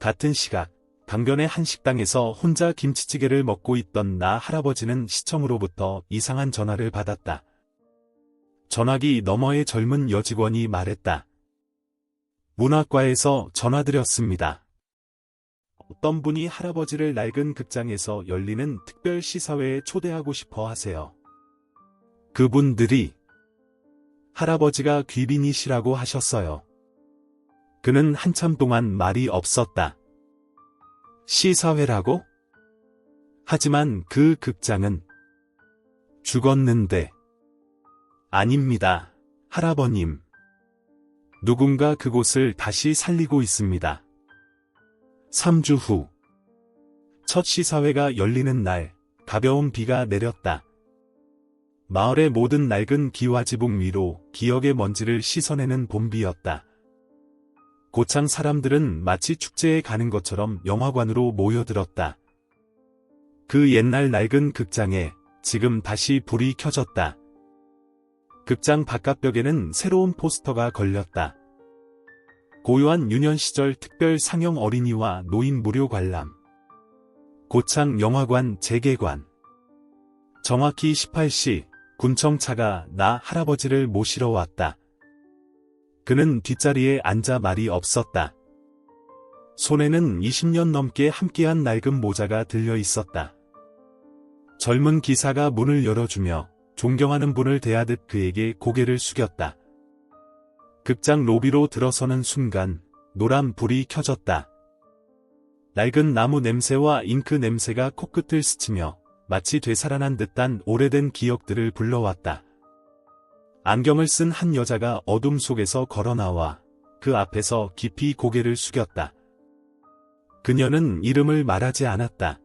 같은 시각, 강변의 한 식당에서 혼자 김치찌개를 먹고 있던 나 할아버지는 시청으로부터 이상한 전화를 받았다. 전화기 너머의 젊은 여직원이 말했다. 문학과에서 전화드렸습니다. 어떤 분이 할아버지를 낡은 극장에서 열리는 특별 시사회에 초대하고 싶어 하세요. 그분들이 할아버지가 귀빈이시라고 하셨어요. 그는 한참 동안 말이 없었다. 시사회라고? 하지만 그 극장은 죽었는데. 아닙니다, 할아버님. 누군가 그곳을 다시 살리고 있습니다. 3주 후, 첫 시사회가 열리는 날, 가벼운 비가 내렸다. 마을의 모든 낡은 기와지붕 위로 기억의 먼지를 씻어내는 봄비였다. 고창 사람들은 마치 축제에 가는 것처럼 영화관으로 모여들었다. 그 옛날 낡은 극장에 지금 다시 불이 켜졌다. 극장 바깥벽에는 새로운 포스터가 걸렸다. 고요한 유년 시절 특별 상영 어린이와 노인 무료 관람. 고창 영화관 재개관. 정확히 18시, 군청차가 나 할아버지를 모시러 왔다. 그는 뒷자리에 앉아 말이 없었다. 손에는 20년 넘게 함께한 낡은 모자가 들려 있었다. 젊은 기사가 문을 열어주며 존경하는 분을 대하듯 그에게 고개를 숙였다. 극장 로비로 들어서는 순간 노란 불이 켜졌다. 낡은 나무 냄새와 잉크 냄새가 코끝을 스치며 마치 되살아난 듯한 오래된 기억들을 불러왔다. 안경을 쓴 한 여자가 어둠 속에서 걸어나와 그 앞에서 깊이 고개를 숙였다. 그녀는 이름을 말하지 않았다.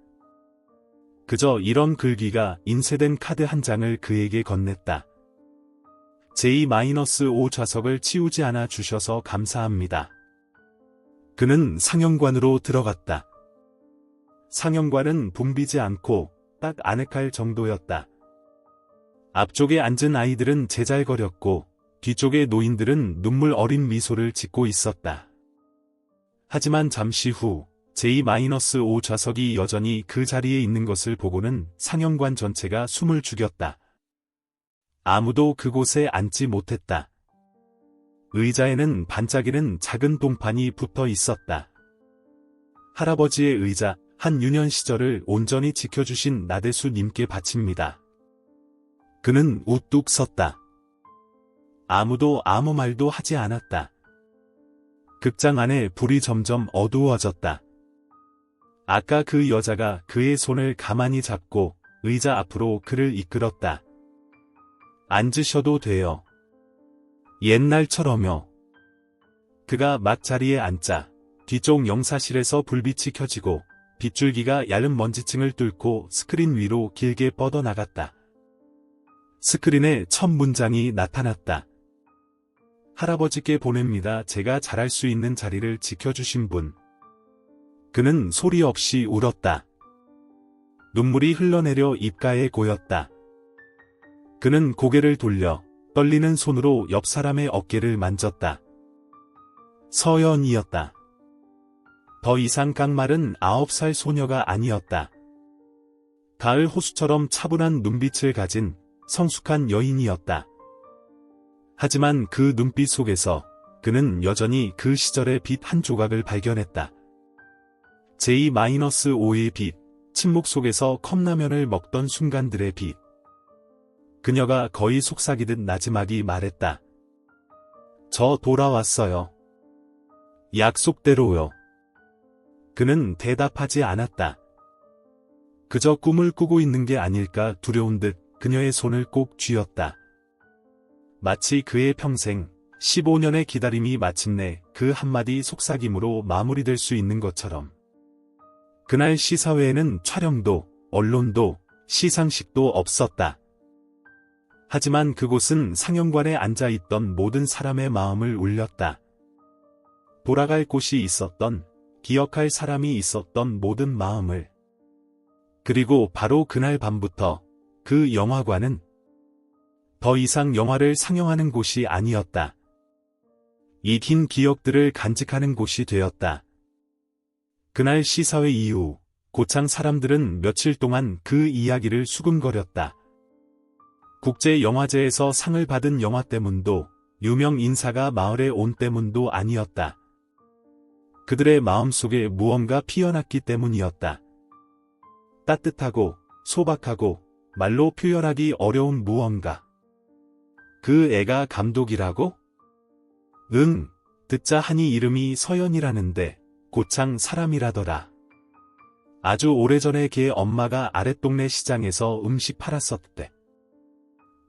그저 이런 글귀가 인쇄된 카드 한 장을 그에게 건넸다. J-5 좌석을 치우지 않아 주셔서 감사합니다. 그는 상영관으로 들어갔다. 상영관은 붐비지 않고 딱 아늑할 정도였다. 앞쪽에 앉은 아이들은 제잘거렸고 뒤쪽의 노인들은 눈물 어린 미소를 짓고 있었다. 하지만 잠시 후 J-5 좌석이 여전히 그 자리에 있는 것을 보고는 상영관 전체가 숨을 죽였다. 아무도 그곳에 앉지 못했다. 의자에는 반짝이는 작은 동판이 붙어 있었다. 할아버지의 의자, 한 유년 시절을 온전히 지켜주신 나대수님께 바칩니다. 그는 우뚝 섰다. 아무도 아무 말도 하지 않았다. 극장 안에 불이 점점 어두워졌다. 아까 그 여자가 그의 손을 가만히 잡고 의자 앞으로 그를 이끌었다. 앉으셔도 돼요. 옛날처럼요. 그가 막 자리에 앉자 뒤쪽 영사실에서 불빛이 켜지고 빗줄기가 얇은 먼지층을 뚫고 스크린 위로 길게 뻗어나갔다. 스크린에 첫 문장이 나타났다. 할아버지께 보냅니다. 제가 잘할 수 있는 자리를 지켜주신 분. 그는 소리 없이 울었다. 눈물이 흘러내려 입가에 고였다. 그는 고개를 돌려 떨리는 손으로 옆 사람의 어깨를 만졌다. 서연이었다. 더 이상 깡말은 9살 소녀가 아니었다. 가을 호수처럼 차분한 눈빛을 가진 성숙한 여인이었다. 하지만 그 눈빛 속에서 그는 여전히 그 시절의 빛 한 조각을 발견했다. J-5의 빛, 침묵 속에서 컵라면을 먹던 순간들의 빛. 그녀가 거의 속삭이듯 나지막이 말했다. 저 돌아왔어요. 약속대로요. 그는 대답하지 않았다. 그저 꿈을 꾸고 있는 게 아닐까 두려운 듯 그녀의 손을 꼭 쥐었다. 마치 그의 평생 15년의 기다림이 마침내 그 한마디 속삭임으로 마무리될 수 있는 것처럼. 그날 시사회에는 촬영도, 언론도, 시상식도 없었다. 하지만 그곳은 상영관에 앉아있던 모든 사람의 마음을 울렸다. 돌아갈 곳이 있었던, 기억할 사람이 있었던 모든 마음을. 그리고 바로 그날 밤부터 그 영화관은 더 이상 영화를 상영하는 곳이 아니었다. 이 긴 기억들을 간직하는 곳이 되었다. 그날 시사회 이후 고창 사람들은 며칠 동안 그 이야기를 수군거렸다. 국제영화제에서 상을 받은 영화 때문도 유명 인사가 마을에 온 때문도 아니었다. 그들의 마음속에 무언가 피어났기 때문이었다. 따뜻하고 소박하고 말로 표현하기 어려운 무언가. 그 애가 감독이라고? 응, 듣자 하니 이름이 서연이라는데 고창 사람이라더라. 아주 오래전에 걔 엄마가 아랫동네 시장에서 음식 팔았었대.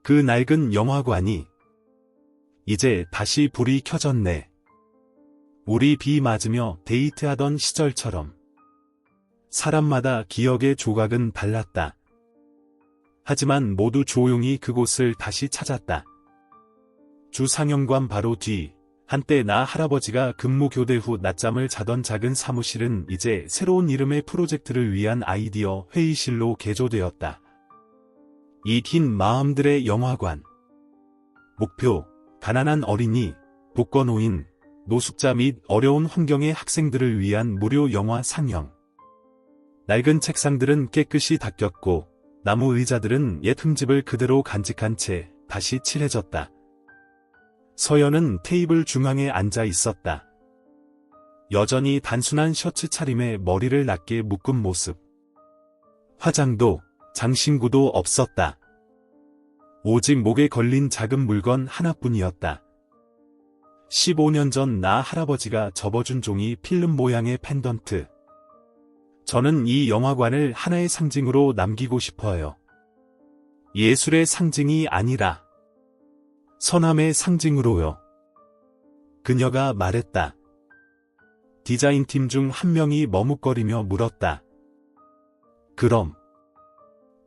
그 낡은 영화관이 이제 다시 불이 켜졌네. 우리 비 맞으며 데이트하던 시절처럼. 사람마다 기억의 조각은 달랐다. 하지만 모두 조용히 그곳을 다시 찾았다. 주 상영관 바로 뒤, 한때 나 할아버지가 근무 교대 후 낮잠을 자던 작은 사무실은 이제 새로운 이름의 프로젝트를 위한 아이디어 회의실로 개조되었다. 이 긴 마음들의 영화관. 목표, 가난한 어린이, 독거노인, 노숙자 및 어려운 환경의 학생들을 위한 무료 영화 상영. 낡은 책상들은 깨끗이 닦였고 나무 의자들은 옛 흠집을 그대로 간직한 채 다시 칠해졌다. 서연은 테이블 중앙에 앉아 있었다. 여전히 단순한 셔츠 차림에 머리를 낮게 묶은 모습. 화장도 장신구도 없었다. 오직 목에 걸린 작은 물건 하나뿐이었다. 15년 전 나 할아버지가 접어준 종이 필름 모양의 펜던트. 저는 이 영화관을 하나의 상징으로 남기고 싶어요. 예술의 상징이 아니라 선함의 상징으로요. 그녀가 말했다. 디자인팀 중 한 명이 머뭇거리며 물었다. 그럼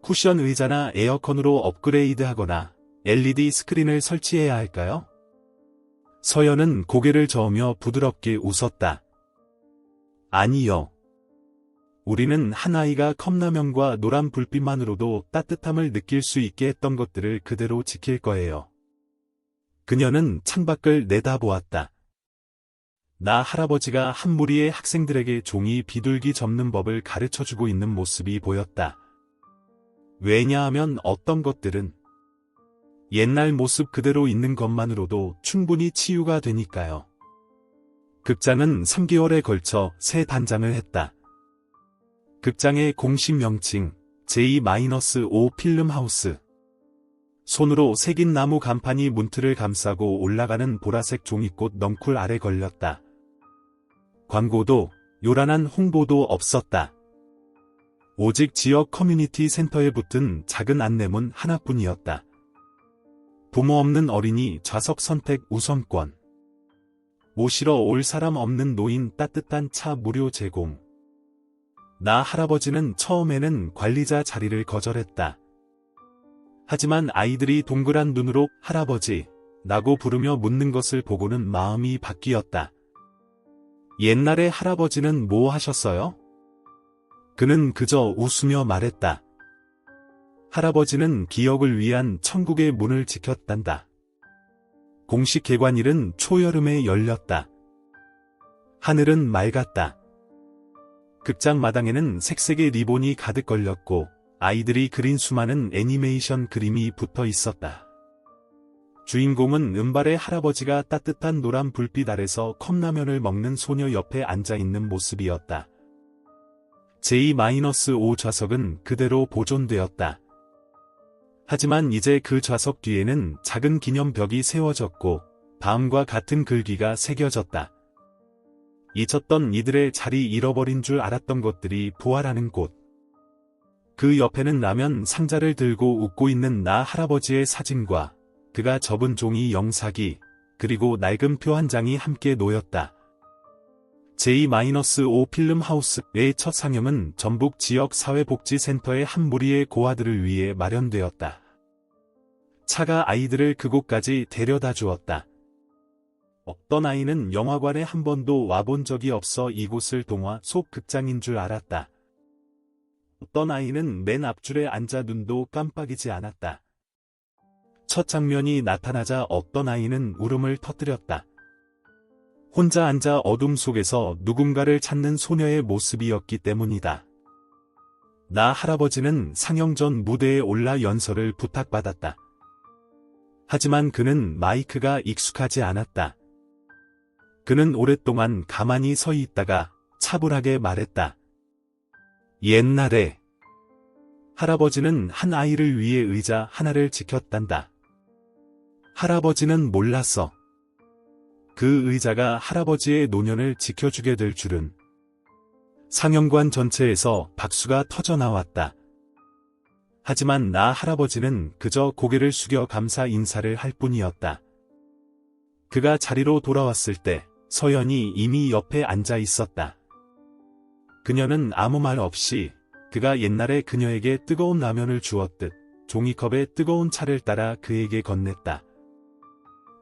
쿠션 의자나 에어컨으로 업그레이드하거나 LED 스크린을 설치해야 할까요? 서연은 고개를 저으며 부드럽게 웃었다. 아니요. 우리는 한 아이가 컵라면과 노란 불빛만으로도 따뜻함을 느낄 수 있게 했던 것들을 그대로 지킬 거예요. 그녀는 창밖을 내다보았다. 나 할아버지가 한 무리의 학생들에게 종이 비둘기 접는 법을 가르쳐주고 있는 모습이 보였다. 왜냐하면 어떤 것들은 옛날 모습 그대로 있는 것만으로도 충분히 치유가 되니까요. 극장은 3개월에 걸쳐 새 단장을 했다. 극장의 공식 명칭 J-5 필름하우스. 손으로 새긴 나무 간판이 문틀을 감싸고 올라가는 보라색 종이꽃 넝쿨 아래 걸렸다. 광고도 요란한 홍보도 없었다. 오직 지역 커뮤니티 센터에 붙은 작은 안내문 하나뿐이었다. 부모 없는 어린이 좌석 선택 우선권. 모시러 올 사람 없는 노인 따뜻한 차 무료 제공. 나 할아버지는 처음에는 관리자 자리를 거절했다. 하지만 아이들이 동그란 눈으로 할아버지 라고 부르며 묻는 것을 보고는 마음이 바뀌었다. 옛날에 할아버지는 뭐 하셨어요? 그는 그저 웃으며 말했다. 할아버지는 기억을 위한 천국의 문을 지켰단다. 공식 개관일은 초여름에 열렸다. 하늘은 맑았다. 극장 마당에는 색색의 리본이 가득 걸렸고 아이들이 그린 수많은 애니메이션 그림이 붙어 있었다. 주인공은 은발의 할아버지가 따뜻한 노란 불빛 아래서 컵라면을 먹는 소녀 옆에 앉아있는 모습이었다. J-5 좌석은 그대로 보존되었다. 하지만 이제 그 좌석 뒤에는 작은 기념벽이 세워졌고 다음과 같은 글귀가 새겨졌다. 잊혔던 이들의 자리 잃어버린 줄 알았던 것들이 부활하는 곳. 그 옆에는 라면 상자를 들고 웃고 있는 나 할아버지의 사진과 그가 접은 종이 영사기, 그리고 낡은 표 한 장이 함께 놓였다. J-5 필름하우스의 첫 상영은 전북 지역 사회복지센터의 한 무리의 고아들을 위해 마련되었다. 차가 아이들을 그곳까지 데려다 주었다. 어떤 아이는 영화관에 한 번도 와본 적이 없어 이곳을 동화 속 극장인 줄 알았다. 어떤 아이는 맨 앞줄에 앉아 눈도 깜빡이지 않았다. 첫 장면이 나타나자 어떤 아이는 울음을 터뜨렸다. 혼자 앉아 어둠 속에서 누군가를 찾는 소녀의 모습이었기 때문이다. 나 할아버지는 상영 전 무대에 올라 연설을 부탁받았다. 하지만 그는 마이크가 익숙하지 않았다. 그는 오랫동안 가만히 서 있다가 차분하게 말했다. 옛날에 할아버지는 한 아이를 위해 의자 하나를 지켰단다. 할아버지는 몰랐어. 그 의자가 할아버지의 노년을 지켜주게 될 줄은. 상영관 전체에서 박수가 터져나왔다. 하지만 나 할아버지는 그저 고개를 숙여 감사 인사를 할 뿐이었다. 그가 자리로 돌아왔을 때 서연이 이미 옆에 앉아 있었다. 그녀는 아무 말 없이 그가 옛날에 그녀에게 뜨거운 라면을 주었듯 종이컵에 뜨거운 차를 따라 그에게 건넸다.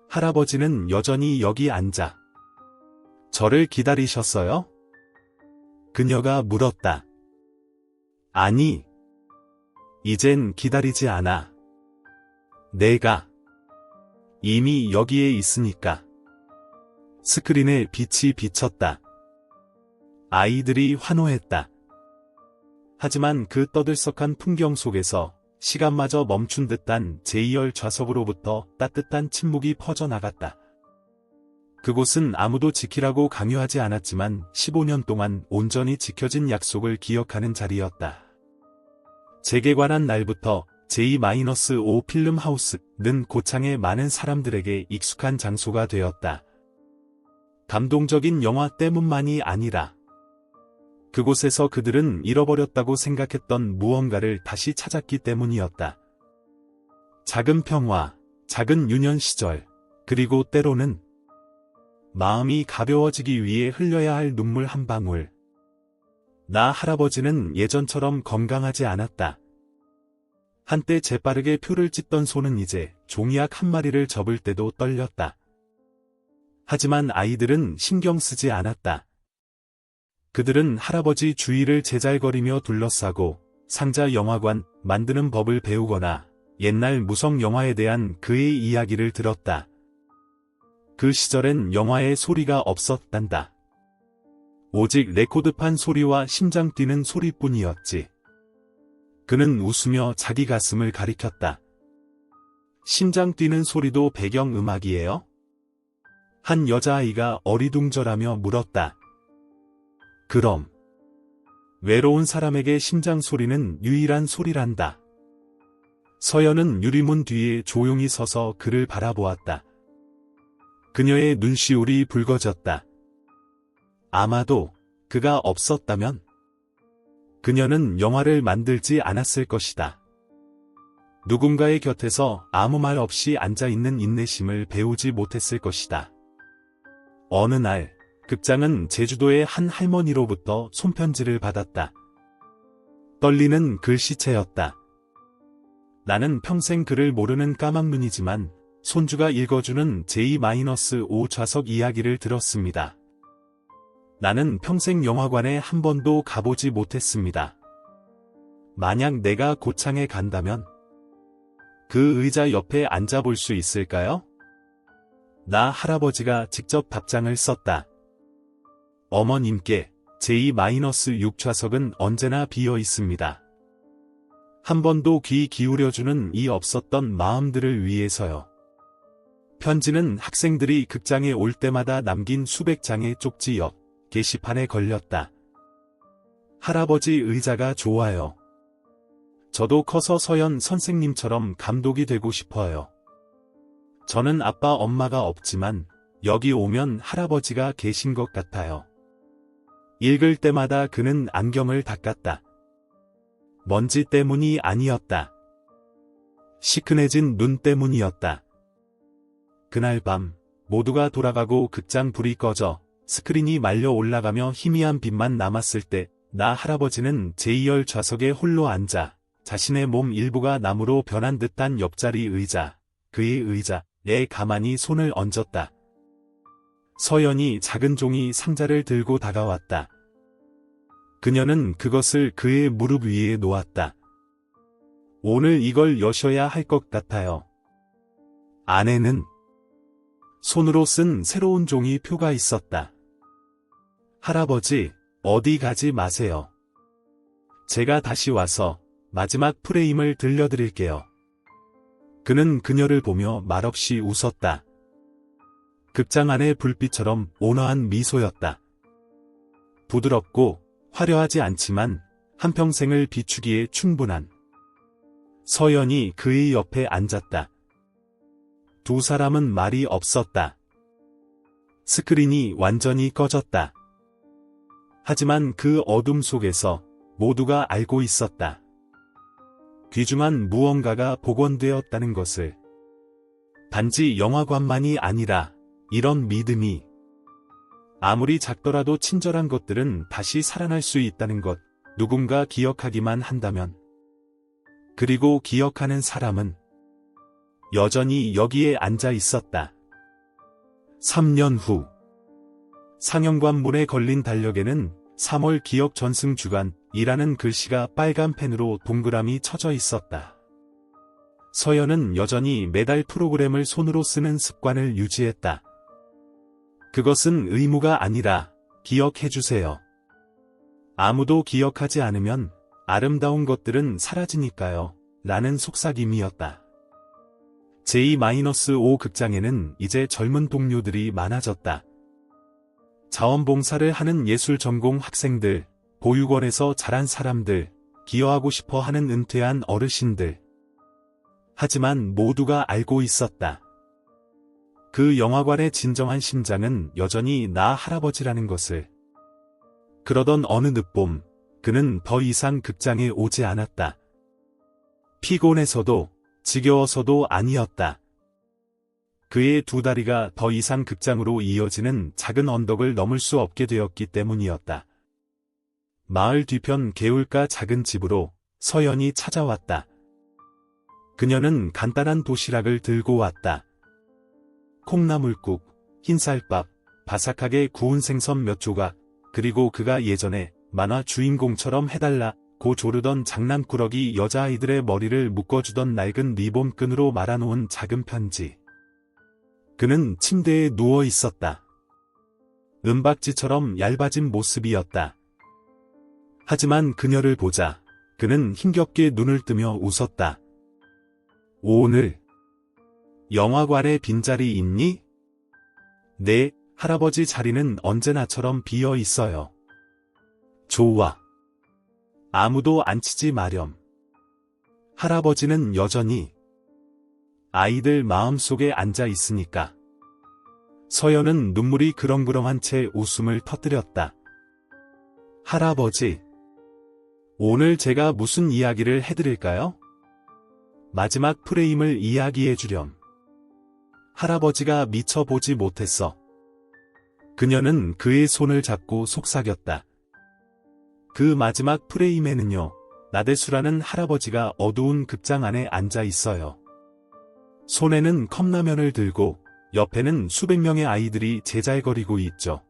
할아버지는 여전히 여기 앉아. 저를 기다리셨어요? 그녀가 물었다. 아니. 이젠 기다리지 않아. 내가 이미 여기에 있으니까. 스크린에 빛이 비쳤다. 아이들이 환호했다. 하지만 그 떠들썩한 풍경 속에서 시간마저 멈춘 듯한 제2열 좌석으로부터 따뜻한 침묵이 퍼져나갔다. 그곳은 아무도 지키라고 강요하지 않았지만 15년 동안 온전히 지켜진 약속을 기억하는 자리였다. 재개관한 날부터 J-5 필름하우스는 고창의 많은 사람들에게 익숙한 장소가 되었다. 감동적인 영화 때문만이 아니라 그곳에서 그들은 잃어버렸다고 생각했던 무언가를 다시 찾았기 때문이었다. 작은 평화, 작은 유년 시절, 그리고 때로는 마음이 가벼워지기 위해 흘려야 할 눈물 한 방울. 나 할아버지는 예전처럼 건강하지 않았다. 한때 재빠르게 표를 찢던 손은 이제 종이약 한 마리를 접을 때도 떨렸다. 하지만 아이들은 신경 쓰지 않았다. 그들은 할아버지 주위를 제잘거리며 둘러싸고 상자 영화관 만드는 법을 배우거나 옛날 무성 영화에 대한 그의 이야기를 들었다. 그 시절엔 영화의 소리가 없었단다. 오직 레코드판 소리와 심장 뛰는 소리뿐이었지. 그는 웃으며 자기 가슴을 가리켰다. 심장 뛰는 소리도 배경음악이에요? 한 여자아이가 어리둥절하며 물었다. 그럼. 외로운 사람에게 심장 소리는 유일한 소리란다. 서연은 유리문 뒤에 조용히 서서 그를 바라보았다. 그녀의 눈시울이 붉어졌다. 아마도 그가 없었다면 그녀는 영화를 만들지 않았을 것이다. 누군가의 곁에서 아무 말 없이 앉아있는 인내심을 배우지 못했을 것이다. 어느 날 극장은 제주도의 한 할머니로부터 손편지를 받았다. 떨리는 글씨체였다. 나는 평생 그를 모르는 까막눈이지만 손주가 읽어주는 J-5 좌석 이야기를 들었습니다. 나는 평생 영화관에 한 번도 가보지 못했습니다. 만약 내가 고창에 간다면 그 의자 옆에 앉아볼 수 있을까요? 나 할아버지가 직접 답장을 썼다. 어머님께 J-6 좌석은 언제나 비어 있습니다. 한 번도 귀 기울여주는 이 없었던 마음들을 위해서요. 편지는 학생들이 극장에 올 때마다 남긴 수백 장의 쪽지 옆 게시판에 걸렸다. 할아버지 의자가 좋아요. 저도 커서 서연 선생님처럼 감독이 되고 싶어요. 저는 아빠 엄마가 없지만 여기 오면 할아버지가 계신 것 같아요. 읽을 때마다 그는 안경을 닦았다. 먼지 때문이 아니었다. 시큰해진 눈 때문이었다. 그날 밤 모두가 돌아가고 극장 불이 꺼져 스크린이 말려 올라가며 희미한 빛만 남았을 때 나 할아버지는 제2열 좌석에 홀로 앉아 자신의 몸 일부가 나무로 변한 듯한 옆자리 의자, 그의 의자에 가만히 손을 얹었다. 서연이 작은 종이 상자를 들고 다가왔다. 그녀는 그것을 그의 무릎 위에 놓았다. 오늘 이걸 여셔야 할 것 같아요. 안에는 손으로 쓴 새로운 종이 표가 있었다. 할아버지, 어디 가지 마세요. 제가 다시 와서 마지막 프레임을 들려드릴게요. 그는 그녀를 보며 말없이 웃었다. 극장 안의 불빛처럼 온화한 미소였다. 부드럽고 화려하지 않지만 한평생을 비추기에 충분한. 서연이 그의 옆에 앉았다. 두 사람은 말이 없었다. 스크린이 완전히 꺼졌다. 하지만 그 어둠 속에서 모두가 알고 있었다. 귀중한 무언가가 복원되었다는 것을. 단지 영화관만이 아니라 이런 믿음이 아무리 작더라도 친절한 것들은 다시 살아날 수 있다는 것, 누군가 기억하기만 한다면. 그리고 기억하는 사람은 여전히 여기에 앉아 있었다. 3년 후 상영관 문에 걸린 달력에는 3월 기억 전승 주간이라는 글씨가 빨간 펜으로 동그라미 쳐져 있었다. 서연은 여전히 매달 프로그램을 손으로 쓰는 습관을 유지했다. 그것은 의무가 아니라 기억해주세요. 아무도 기억하지 않으면 아름다운 것들은 사라지니까요. 라는 속삭임이었다. J-5 극장에는 이제 젊은 동료들이 많아졌다. 자원봉사를 하는 예술 전공 학생들, 보육원에서 자란 사람들, 기여하고 싶어 하는 은퇴한 어르신들. 하지만 모두가 알고 있었다. 그 영화관의 진정한 심장은 여전히 나 할아버지라는 것을. 그러던 어느 늦봄, 그는 더 이상 극장에 오지 않았다. 피곤해서도, 지겨워서도 아니었다. 그의 두 다리가 더 이상 극장으로 이어지는 작은 언덕을 넘을 수 없게 되었기 때문이었다. 마을 뒤편 개울가 작은 집으로 서연이 찾아왔다. 그녀는 간단한 도시락을 들고 왔다. 콩나물국, 흰쌀밥, 바삭하게 구운 생선 몇 조각, 그리고 그가 예전에 만화 주인공처럼 해달라고 조르던 장난꾸러기 여자아이들의 머리를 묶어주던 낡은 리본끈으로 말아놓은 작은 편지. 그는 침대에 누워 있었다. 은박지처럼 얇아진 모습이었다. 하지만 그녀를 보자 그는 힘겹게 눈을 뜨며 웃었다. 오늘 영화관에 빈자리 있니? 네, 할아버지 자리는 언제나처럼 비어 있어요. 좋아. 아무도 앉히지 마렴. 할아버지는 여전히 아이들 마음속에 앉아 있으니까. 서연은 눈물이 그렁그렁한 채 웃음을 터뜨렸다. 할아버지, 오늘 제가 무슨 이야기를 해드릴까요? 마지막 프레임을 이야기해주렴. 할아버지가 미처 보지 못했어. 그녀는 그의 손을 잡고 속삭였다. 그 마지막 프레임에는요, 나대수라는 할아버지가 어두운 극장 안에 앉아 있어요. 손에는 컵라면을 들고 옆에는 수백 명의 아이들이 제잘거리고 있죠.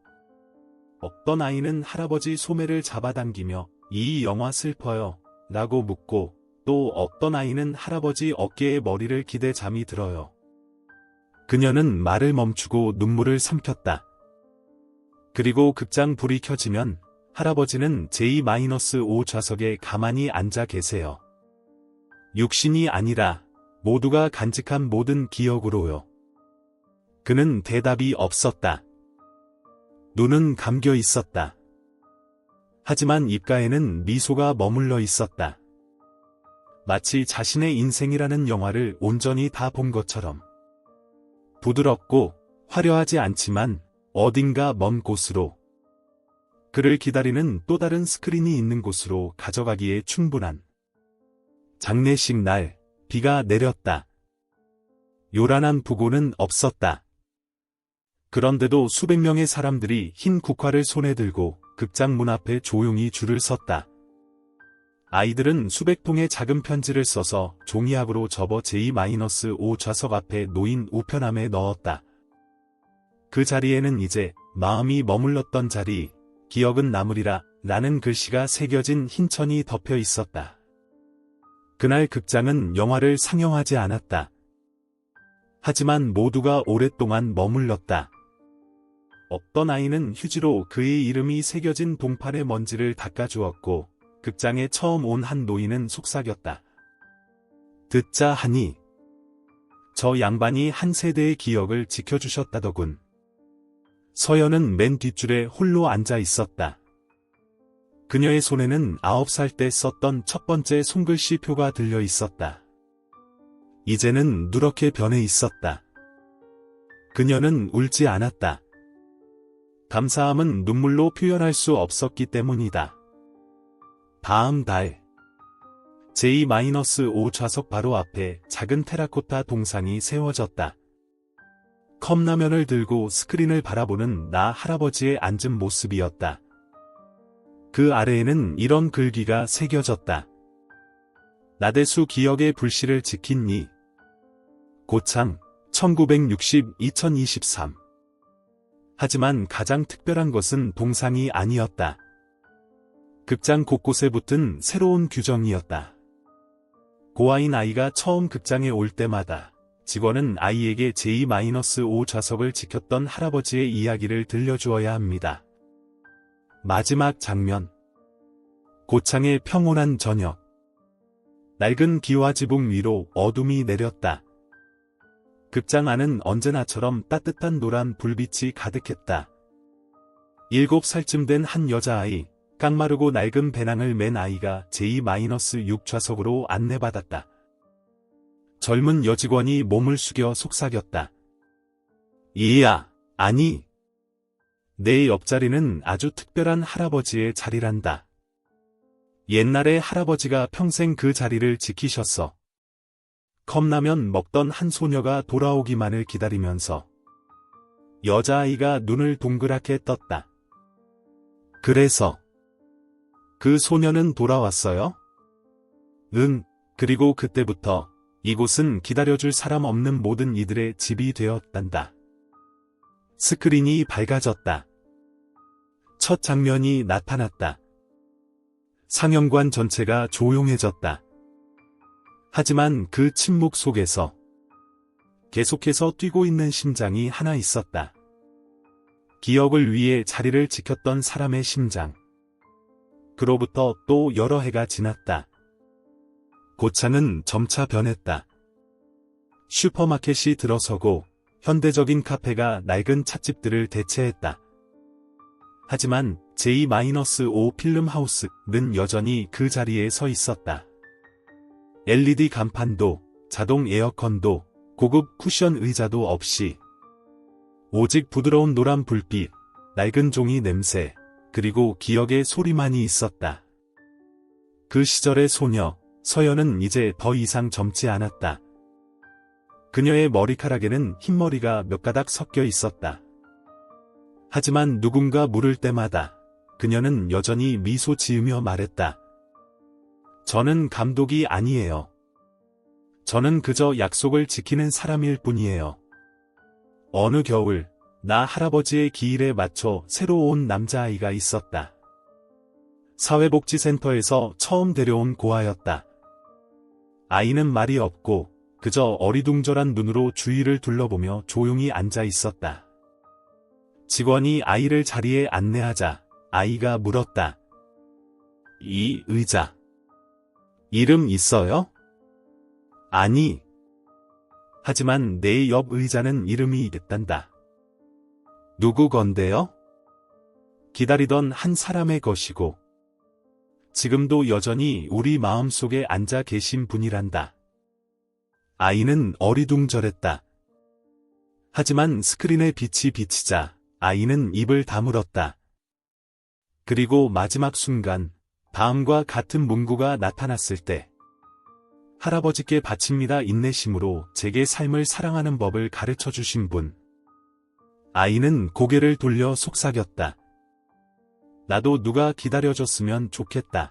어떤 아이는 할아버지 소매를 잡아당기며 이 영화 슬퍼요 라고 묻고 또 어떤 아이는 할아버지 어깨에 머리를 기대 잠이 들어요. 그녀는 말을 멈추고 눈물을 삼켰다. 그리고 극장 불이 켜지면 할아버지는 J-5 좌석에 가만히 앉아 계세요. 육신이 아니라 모두가 간직한 모든 기억으로요. 그는 대답이 없었다. 눈은 감겨 있었다. 하지만 입가에는 미소가 머물러 있었다. 마치 자신의 인생이라는 영화를 온전히 다 본 것처럼. 부드럽고 화려하지 않지만 어딘가 먼 곳으로, 그를 기다리는 또 다른 스크린이 있는 곳으로 가져가기에 충분한. 장례식 날, 비가 내렸다. 요란한 부고는 없었다. 그런데도 수백 명의 사람들이 흰 국화를 손에 들고 극장 문 앞에 조용히 줄을 섰다. 아이들은 수백 통의 작은 편지를 써서 종이학으로 접어 J-5 좌석 앞에 놓인 우편함에 넣었다. 그 자리에는 이제 마음이 머물렀던 자리, 기억은 남으리라 라는 글씨가 새겨진 흰 천이 덮여 있었다. 그날 극장은 영화를 상영하지 않았다. 하지만 모두가 오랫동안 머물렀다. 어떤 아이는 휴지로 그의 이름이 새겨진 동판의 먼지를 닦아주었고 극장에 처음 온 한 노인은 속삭였다. 듣자 하니 저 양반이 한 세대의 기억을 지켜주셨다더군. 서연은 맨 뒷줄에 홀로 앉아 있었다. 그녀의 손에는 9살 때 썼던 첫 번째 손글씨표가 들려 있었다. 이제는 누렇게 변해 있었다. 그녀는 울지 않았다. 감사함은 눈물로 표현할 수 없었기 때문이다. 다음 달 J-5 좌석 바로 앞에 작은 테라코타 동상이 세워졌다. 컵라면을 들고 스크린을 바라보는 나 할아버지의 앉은 모습이었다. 그 아래에는 이런 글귀가 새겨졌다. 나대수 기억의 불씨를 지킨 이. 고창 1960-2023. 하지만 가장 특별한 것은 동상이 아니었다. 극장 곳곳에 붙은 새로운 규정이었다. 고아인 아이가 처음 극장에 올 때마다 직원은 아이에게 J-5 좌석을 지켰던 할아버지의 이야기를 들려주어야 합니다. 마지막 장면. 고창의 평온한 저녁. 낡은 기와 지붕 위로 어둠이 내렸다. 극장 안은 언제나처럼 따뜻한 노란 불빛이 가득했다. 7살쯤 된 한 여자아이, 깡마르고 낡은 배낭을 맨 아이가 J-6 좌석으로 안내받았다. 젊은 여직원이 몸을 숙여 속삭였다. 이야, 아니. 내 옆자리는 아주 특별한 할아버지의 자리란다. 옛날에 할아버지가 평생 그 자리를 지키셨어. 컵라면 먹던 한 소녀가 돌아오기만을 기다리면서 여자아이가 눈을 동그랗게 떴다. 그래서 그 소녀는 돌아왔어요? 응, 그리고 그때부터 이곳은 기다려줄 사람 없는 모든 이들의 집이 되었단다. 스크린이 밝아졌다. 첫 장면이 나타났다. 상영관 전체가 조용해졌다. 하지만 그 침묵 속에서 계속해서 뛰고 있는 심장이 하나 있었다. 기억을 위해 자리를 지켰던 사람의 심장. 그로부터 또 여러 해가 지났다. 고창은 점차 변했다. 슈퍼마켓이 들어서고 현대적인 카페가 낡은 찻집들을 대체했다. 하지만 J-5 필름하우스는 여전히 그 자리에 서 있었다. LED 간판도, 자동 에어컨도, 고급 쿠션 의자도 없이 오직 부드러운 노란 불빛, 낡은 종이 냄새, 그리고 기억의 소리만이 있었다. 그 시절의 소녀, 서연은 이제 더 이상 젊지 않았다. 그녀의 머리카락에는 흰머리가 몇 가닥 섞여 있었다. 하지만 누군가 물을 때마다 그녀는 여전히 미소 지으며 말했다. 저는 감독이 아니에요. 저는 그저 약속을 지키는 사람일 뿐이에요. 어느 겨울, 나 할아버지의 기일에 맞춰 새로 온 남자아이가 있었다. 사회복지센터에서 처음 데려온 고아였다. 아이는 말이 없고 그저 어리둥절한 눈으로 주위를 둘러보며 조용히 앉아 있었다. 직원이 아이를 자리에 안내하자 아이가 물었다. 이 의자, 이름 있어요? 아니. 하지만 내 옆 의자는 이름이 있단다. 누구 건데요? 기다리던 한 사람의 것이고 지금도 여전히 우리 마음속에 앉아 계신 분이란다. 아이는 어리둥절했다. 하지만 스크린에 빛이 비치자 아이는 입을 다물었다. 그리고 마지막 순간 다음과 같은 문구가 나타났을 때 할아버지께 바칩니다. 인내심으로 제게 삶을 사랑하는 법을 가르쳐 주신 분. 아이는 고개를 돌려 속삭였다. 나도 누가 기다려줬으면 좋겠다.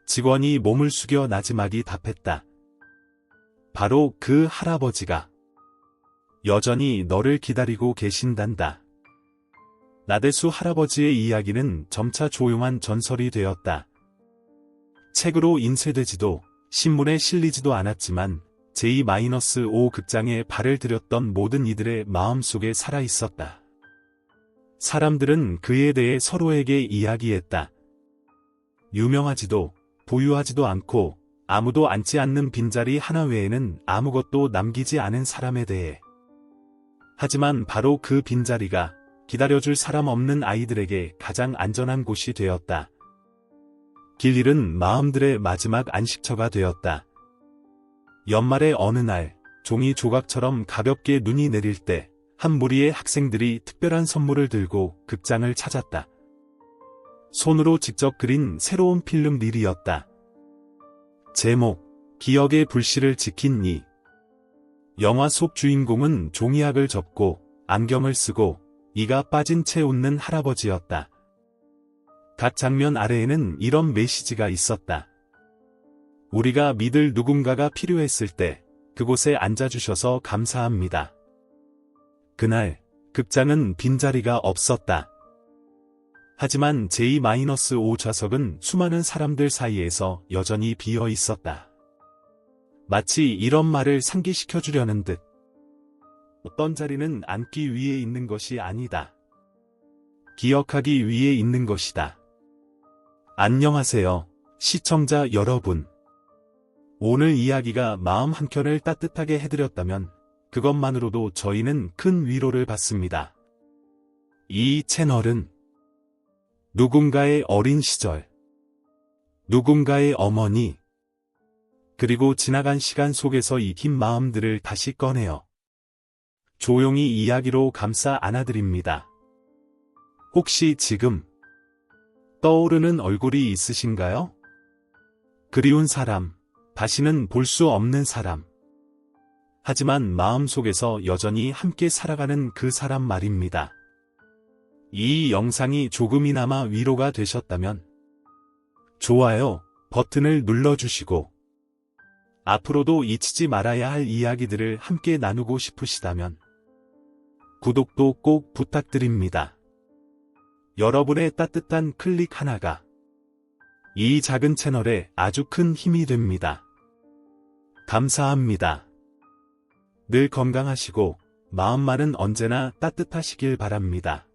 직원이 몸을 숙여 나지막이 답했다. 바로 그 할아버지가 여전히 너를 기다리고 계신단다. 나대수 할아버지의 이야기는 점차 조용한 전설이 되었다. 책으로 인쇄되지도 신문에 실리지도 않았지만 J-5 극장에 발을 들였던 모든 이들의 마음속에 살아있었다. 사람들은 그에 대해 서로에게 이야기했다. 유명하지도 부유하지도 않고 아무도 앉지 않는 빈자리 하나 외에는 아무것도 남기지 않은 사람에 대해. 하지만 바로 그 빈자리가 기다려줄 사람 없는 아이들에게 가장 안전한 곳이 되었다. 길 잃은 마음들의 마지막 안식처가 되었다. 연말의 어느 날, 종이 조각처럼 가볍게 눈이 내릴 때, 한 무리의 학생들이 특별한 선물을 들고 극장을 찾았다. 손으로 직접 그린 새로운 필름 릴이었다. 제목, 기억의 불씨를 지킨 이. 영화 속 주인공은 종이약을 접고 안경을 쓰고 이가 빠진 채 웃는 할아버지였다. 각 장면 아래에는 이런 메시지가 있었다. 우리가 믿을 누군가가 필요했을 때 그곳에 앉아주셔서 감사합니다. 그날 극장은 빈자리가 없었다. 하지만 J-5 좌석은 수많은 사람들 사이에서 여전히 비어 있었다. 마치 이런 말을 상기시켜주려는 듯. 어떤 자리는 앉기 위해 있는 것이 아니다. 기억하기 위해 있는 것이다. 안녕하세요, 시청자 여러분. 오늘 이야기가 마음 한켠을 따뜻하게 해드렸다면 그것만으로도 저희는 큰 위로를 받습니다. 이 채널은 누군가의 어린 시절, 누군가의 어머니, 그리고 지나간 시간 속에서 익힌 마음들을 다시 꺼내어 조용히 이야기로 감싸 안아드립니다. 혹시 지금 떠오르는 얼굴이 있으신가요? 그리운 사람, 다시는 볼 수 없는 사람. 하지만 마음속에서 여전히 함께 살아가는 그 사람 말입니다. 이 영상이 조금이나마 위로가 되셨다면 좋아요 버튼을 눌러주시고 앞으로도 잊히지 말아야 할 이야기들을 함께 나누고 싶으시다면 구독도 꼭 부탁드립니다. 여러분의 따뜻한 클릭 하나가 이 작은 채널에 아주 큰 힘이 됩니다. 감사합니다. 늘 건강하시고 마음만은 언제나 따뜻하시길 바랍니다.